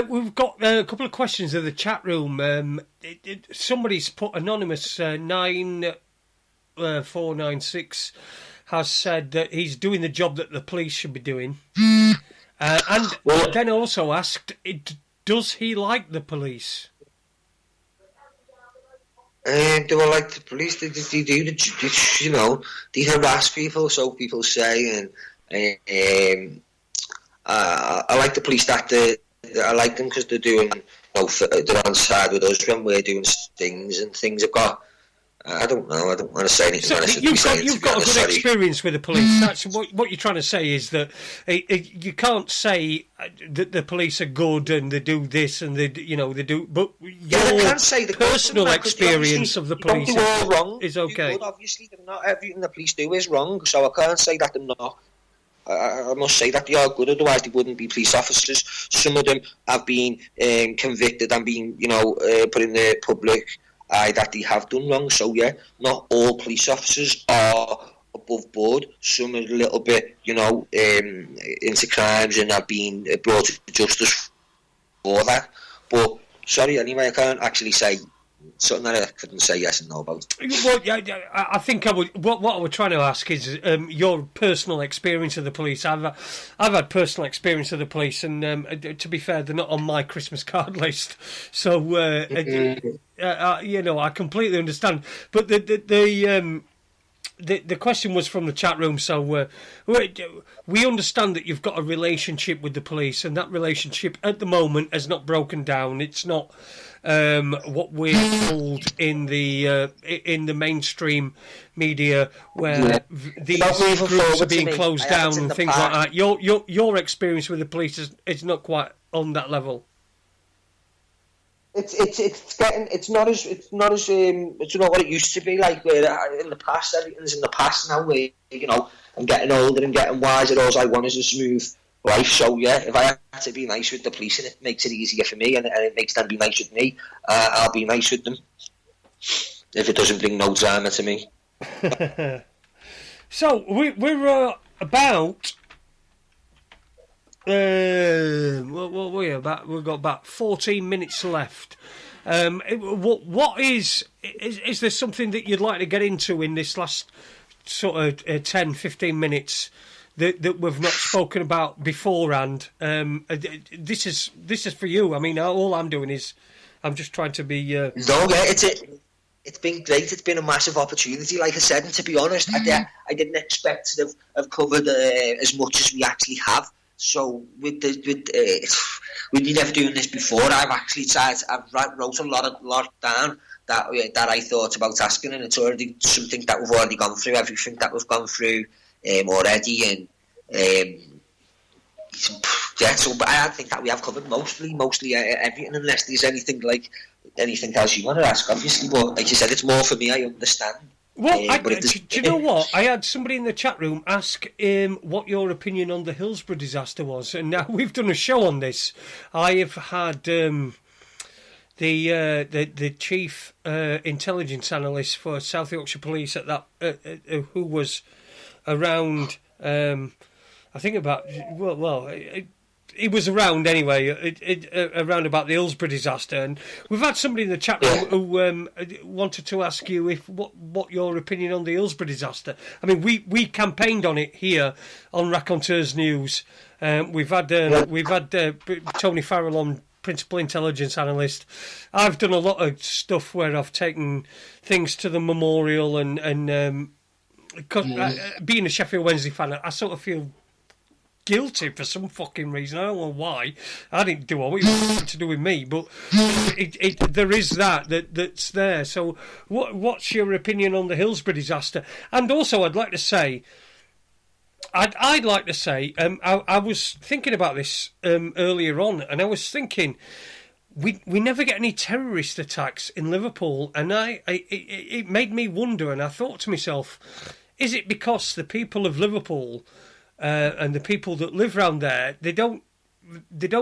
We've got a couple of questions in the chat room. Somebody's put anonymous 9496 has said that he's doing the job that the police should be doing, and then also asked, does he like the police? Do I like the police? They do, they harass people, so people say, and I like the police that I like them because they're doing, they're on side with us when we're doing things, and things have got. I don't know. I don't want to say anything. So you've got a good experience with the police. That's what you're trying to say is that you can't say that the police are good and they do this and they do. But your personal experience of the police is okay. Good. Obviously, not everything the police do is wrong. So I can't say that they're not. I must say that they are good, otherwise they wouldn't be police officers. Some of them have been convicted and been, put in the public eye that they have done wrong. So yeah, not all police officers are above board. Some are a little bit, into crimes and have been brought to justice for that. But sorry, anyway, I can't actually say something that I couldn't say yes and no about. Well, I think I would. What I was trying to ask is your personal experience of the police. I've had personal experience of the police, and to be fair, they're not on my Christmas card list. So I completely understand. But the question was from the chat room, so we understand that you've got a relationship with the police, and that relationship at the moment has not broken down. It's not what we're told in the mainstream media, where these groups are being closed down and things like that. Your experience with the police is not quite on that level. It's not as what it used to be like, where in the past everything's in the past now, where I'm getting older and getting wiser. All I want is a smooth life. So yeah, if I have to be nice with the police and it makes it easier for me and it makes them be nice with me, I'll be nice with them if it doesn't bring no drama to me. So we're about. We've got about 14 minutes left. What is there something that you'd like to get into in this last sort of 10, 15 minutes that we've not spoken about beforehand? This is for you. I mean, all I'm doing is I'm just trying to be. It's been great. It's been a massive opportunity, like I said. And to be honest, I didn't expect to have covered as much as we actually have. So with me never doing this before, I've actually wrote a lot down that I thought about asking, and it's already something that we've already gone through. Everything that we've gone through already, and So, but I think that we have covered mostly everything, unless there's anything else you want to ask, obviously. But like you said, it's more for me. I understand. Well, do you know what? I had somebody in the chat room ask what your opinion on the Hillsborough disaster was, and now we've done a show on this. I have had the chief intelligence analyst for South Yorkshire Police at that who was around. I think about he was around anyway, around about the Hillsborough disaster, and we've had somebody in the chat room who wanted to ask you what your opinion on the Hillsborough disaster. I mean, we campaigned on it here on Raconteurs News. We've had Tony Farrell on, Principal Intelligence Analyst. I've done a lot of stuff where I've taken things to the memorial, and being a Sheffield Wednesday fan, I sort of feel guilty for some fucking reason. I don't know why. I didn't do all it was to do with me, but there is that's there. So what's your opinion on the Hillsborough disaster? And also, I'd like to say, I was thinking about this earlier on, and I was thinking we never get any terrorist attacks in Liverpool, and it made me wonder, and I thought to myself, is it because the people of Liverpool and the people that live around there, they don't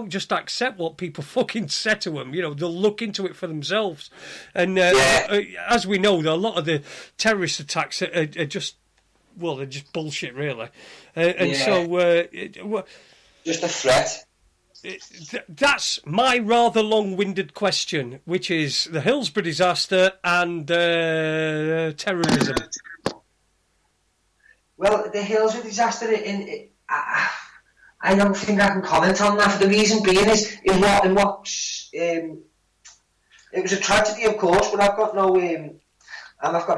just accept what people fucking say to them. You know, they'll look into it for themselves. And as we know, a lot of the terrorist attacks are just, well, they're just bullshit, really. So just a threat. that's my rather long-winded question, which is the Hillsborough disaster and terrorism. Well, the Hillsborough disaster, I don't think I can comment on that. For the reason being is, it was a tragedy, of course, but I've got no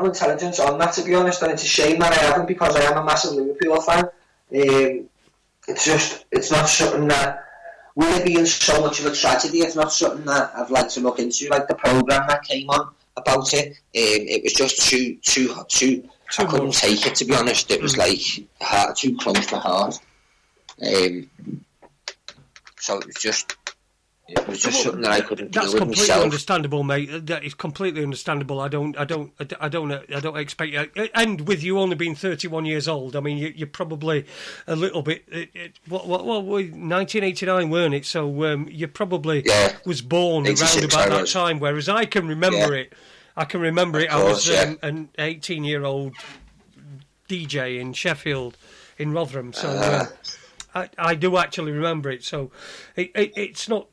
intelligence on that, to be honest, and it's a shame that I haven't, because I am a massive Liverpool fan. It's not something that, with it being so much of a tragedy, it's not something that I'd like to look into. Like the programme that came on about it, it was just too I couldn't take it, to be honest. It was like too close to heart. So it was just something that I couldn't deal with myself. That's completely understandable, mate. That is completely understandable. I don't expect you. And with you only being 31 years old, I mean, you're probably a little bit. What 1989, weren't it? So you probably was born around about that time. Whereas I can remember it. I can remember it. I was an 18-year-old DJ in Sheffield, in Rotherham. So I do actually remember it. So it's not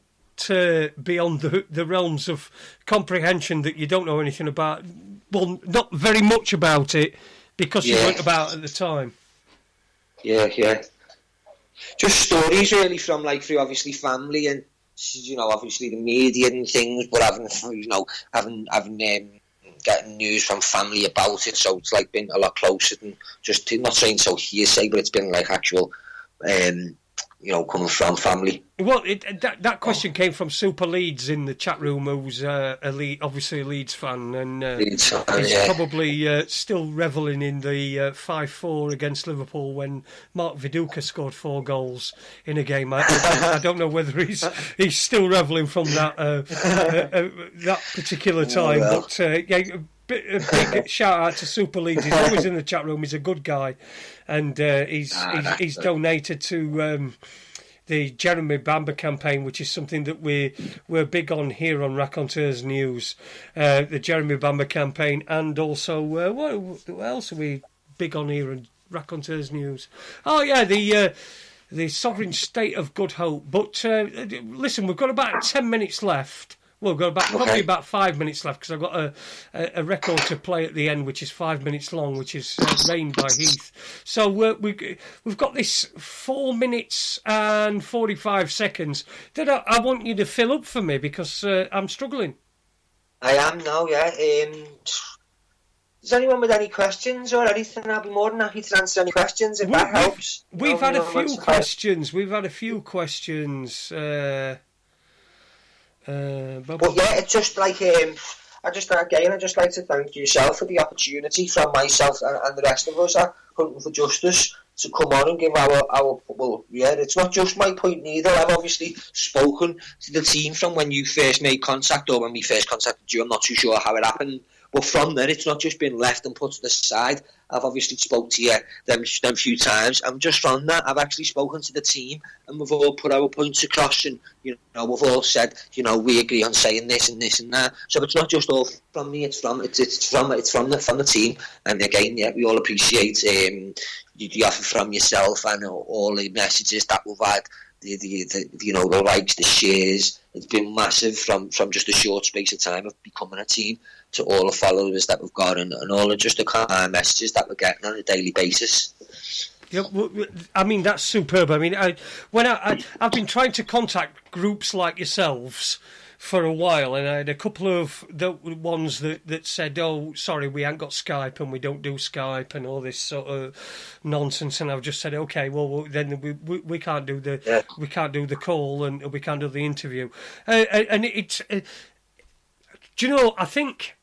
beyond the realms of comprehension that you don't know anything about. Well, not very much about it, because you weren't about at the time. Yeah. Just stories really from through obviously family and obviously the media and things, but having getting news from family about it, so it's been a lot closer than just, not saying so hearsay, but it's been actual coming from family. Well, that question came from Super Leeds in the chat room, who's obviously a Leeds fan, and he's probably still revelling in the 5-4 against Liverpool when Mark Viduka scored 4 goals in a game. I don't know whether he's still revelling from that that particular time, but a big shout out to Super Leeds. He's always in the chat room. He's a good guy, and he's donated to the Jeremy Bamber campaign, which is something that we're big on here on Raconteurs News. The Jeremy Bamber campaign, and also what else are we big on here on Raconteurs News? Oh yeah, the Sovereign State of Good Hope. But listen, we've got about 10 minutes left. Well, we've got probably about 5 minutes left, because I've got a record to play at the end, which is 5 minutes long, which is Rain by Heath. So we've got this 4 minutes and 45 seconds that I want you to fill up for me, because I'm struggling. I am now, yeah. Is anyone with any questions or anything? I'll be more than happy to answer any questions if that helps. We've had a few questions. We've had a few questions. But yeah, it's just I just like to thank yourself for the opportunity from myself and the rest of us at Hunting for Justice to come on and give our it's not just my point neither. I've obviously spoken to the team from when you first made contact, or when we first contacted you. I'm not too sure how it happened, but from there it's not just been left and put to the side. I've obviously spoke to you them few times, and just from that I've actually spoken to the team, and we've all put our points across, and we've all said we agree on saying this and this and that. So it's not just all from me; it's from the team. And again, we all appreciate the offer from yourself and all the messages that we've had. The likes, the shares. It's been massive from just a short space of time of becoming a team, to all the followers that we've got, and all of just the kind messages that we're getting on a daily basis. Yeah, I mean, that's superb. I mean, I've been trying to contact groups like yourselves for a while, and I had a couple of the ones that said, "Oh, sorry, we ain't got Skype, and we don't do Skype, and all this sort of nonsense." And I've just said, "Okay, well then we can't do we can't do the call, and we can't do the interview." And it's, do you know? I think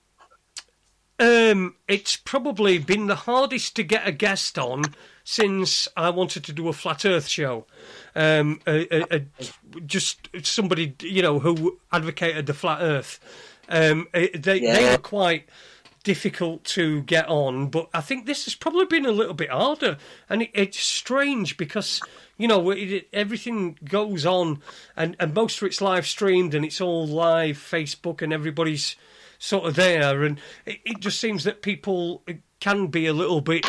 it's probably been the hardest to get a guest on since I wanted to do a Flat Earth show. Just somebody, who advocated the Flat Earth. They were quite difficult to get on, but I think this has probably been a little bit harder. And it's strange because, everything goes on, and most of it's live streamed, and it's all live, Facebook, and everybody's sort of there. And it just seems that people can be a little bit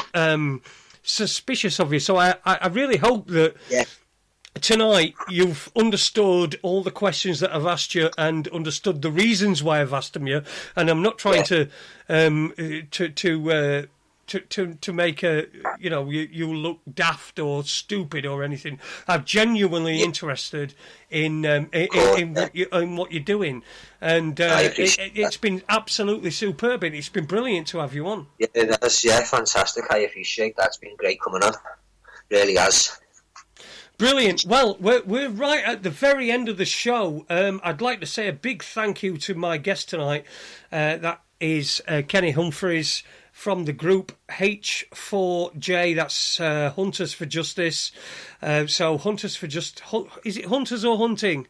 suspicious of you. So I really hope that tonight you've understood all the questions that I've asked you and understood the reasons why I've asked them you, and I'm not trying to make you look daft or stupid or anything. I'm genuinely interested in what you're doing, and it's been absolutely superb. And it's been brilliant to have you on. Yeah, it is. Yeah, fantastic. I appreciate that. It's been great coming on. Really has. Brilliant. Well, we're right at the very end of the show. I'd like to say a big thank you to my guest tonight. That is Kenny Humphreys from the group H4J. That's Hunters for Justice. So Hunters for is it Hunters or Hunting?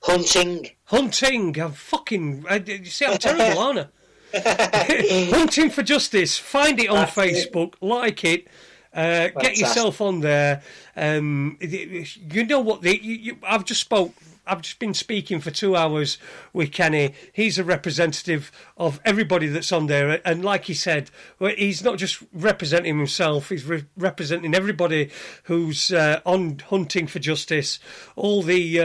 Hunting. Hunting. I'm terrible, aren't I? Hunting for Justice. Find it on Facebook. Like it. Get yourself on there. You know what? I've just been speaking for 2 hours with Kenny. He's a representative of everybody that's on there, and like he said, he's not just representing himself. He's representing everybody who's on Hunting for Justice. All the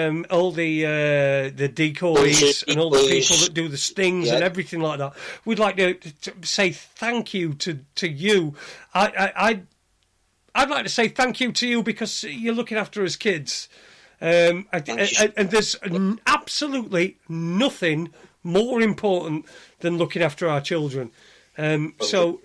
decoys and all the people that do the stings and everything like that. We'd like to say thank you to you. I'd like to say thank you to you because you're looking after us kids. And there's absolutely nothing more important than looking after our children. So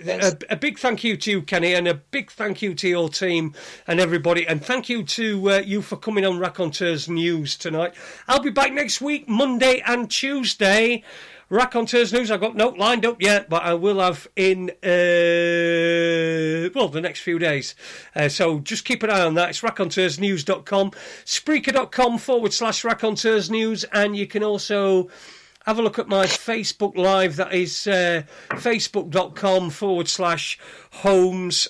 a big thank you to you, Kenny, and a big thank you to your team and everybody. And thank you to you for coming on Raconteurs News tonight. I'll be back next week, Monday and Tuesday. Raconteurs News, I've got no lined up yet, but I will have in, the next few days. So just keep an eye on that. It's raconteursnews.com, Spreaker.com/raconteursnews, and you can also have a look at my Facebook Live. That is facebook.com/Holmes, HOLMES.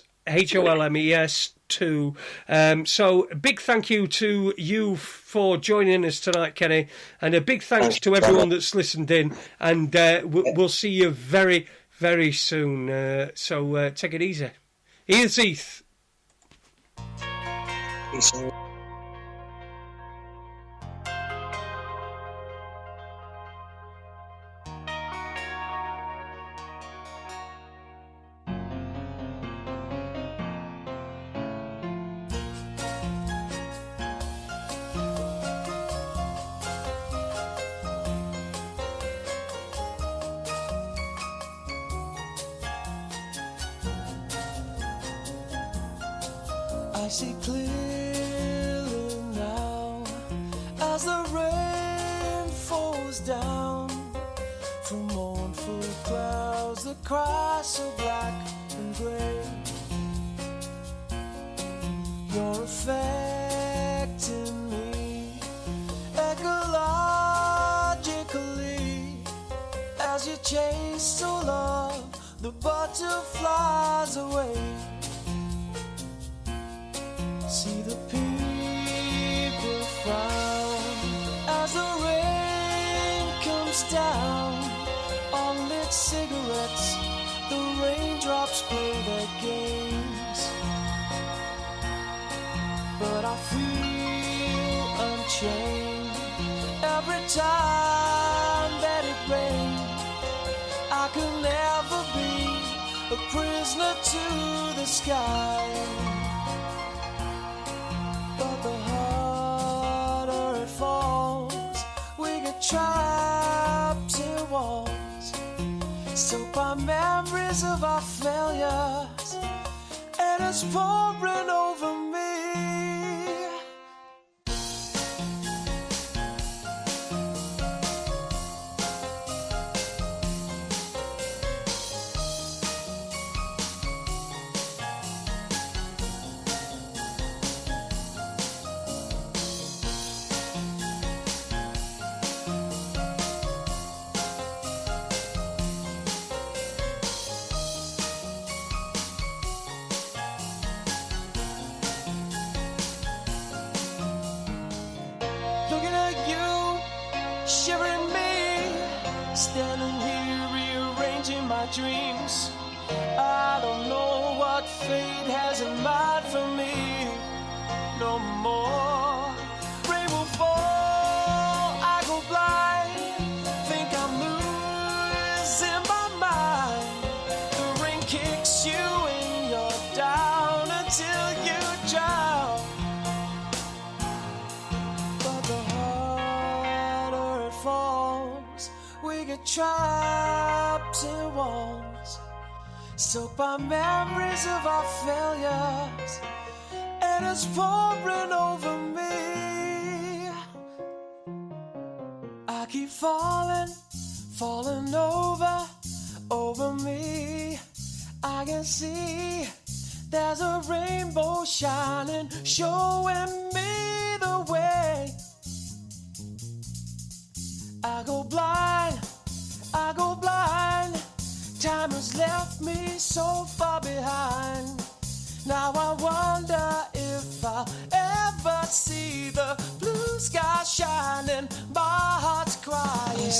So a big thank you to you for joining us tonight, Kenny, and a big thanks to everyone that's listened in, and we'll see you very, very soon. So take it easy. Here's Heath. Peace. I see clearly now as the rain falls down from mournful clouds that cry so black and grey. You're affecting me ecologically as you chase so long the butterflies away. See the people frown as the rain comes down on lit cigarettes. The raindrops play their games, but I feel unchained every time that it rains. I could never be a prisoner to the sky. But the harder it falls, we get trapped in walls, so by memories of our failures, and it's pouring over me. Looking at you, shivering me, standing here rearranging my dreams. I don't know what fate has in mind for me no more. picks you when you're down until you drown. But the harder it falls, we get trapped in walls, soaked by memories of our failures, and it's pouring over me. I keep falling over me. I can see there's a rainbow shining, showing me the way. I go blind, time has left me so far behind. Now I wonder if I'll ever see the blue sky shining, my heart's crying.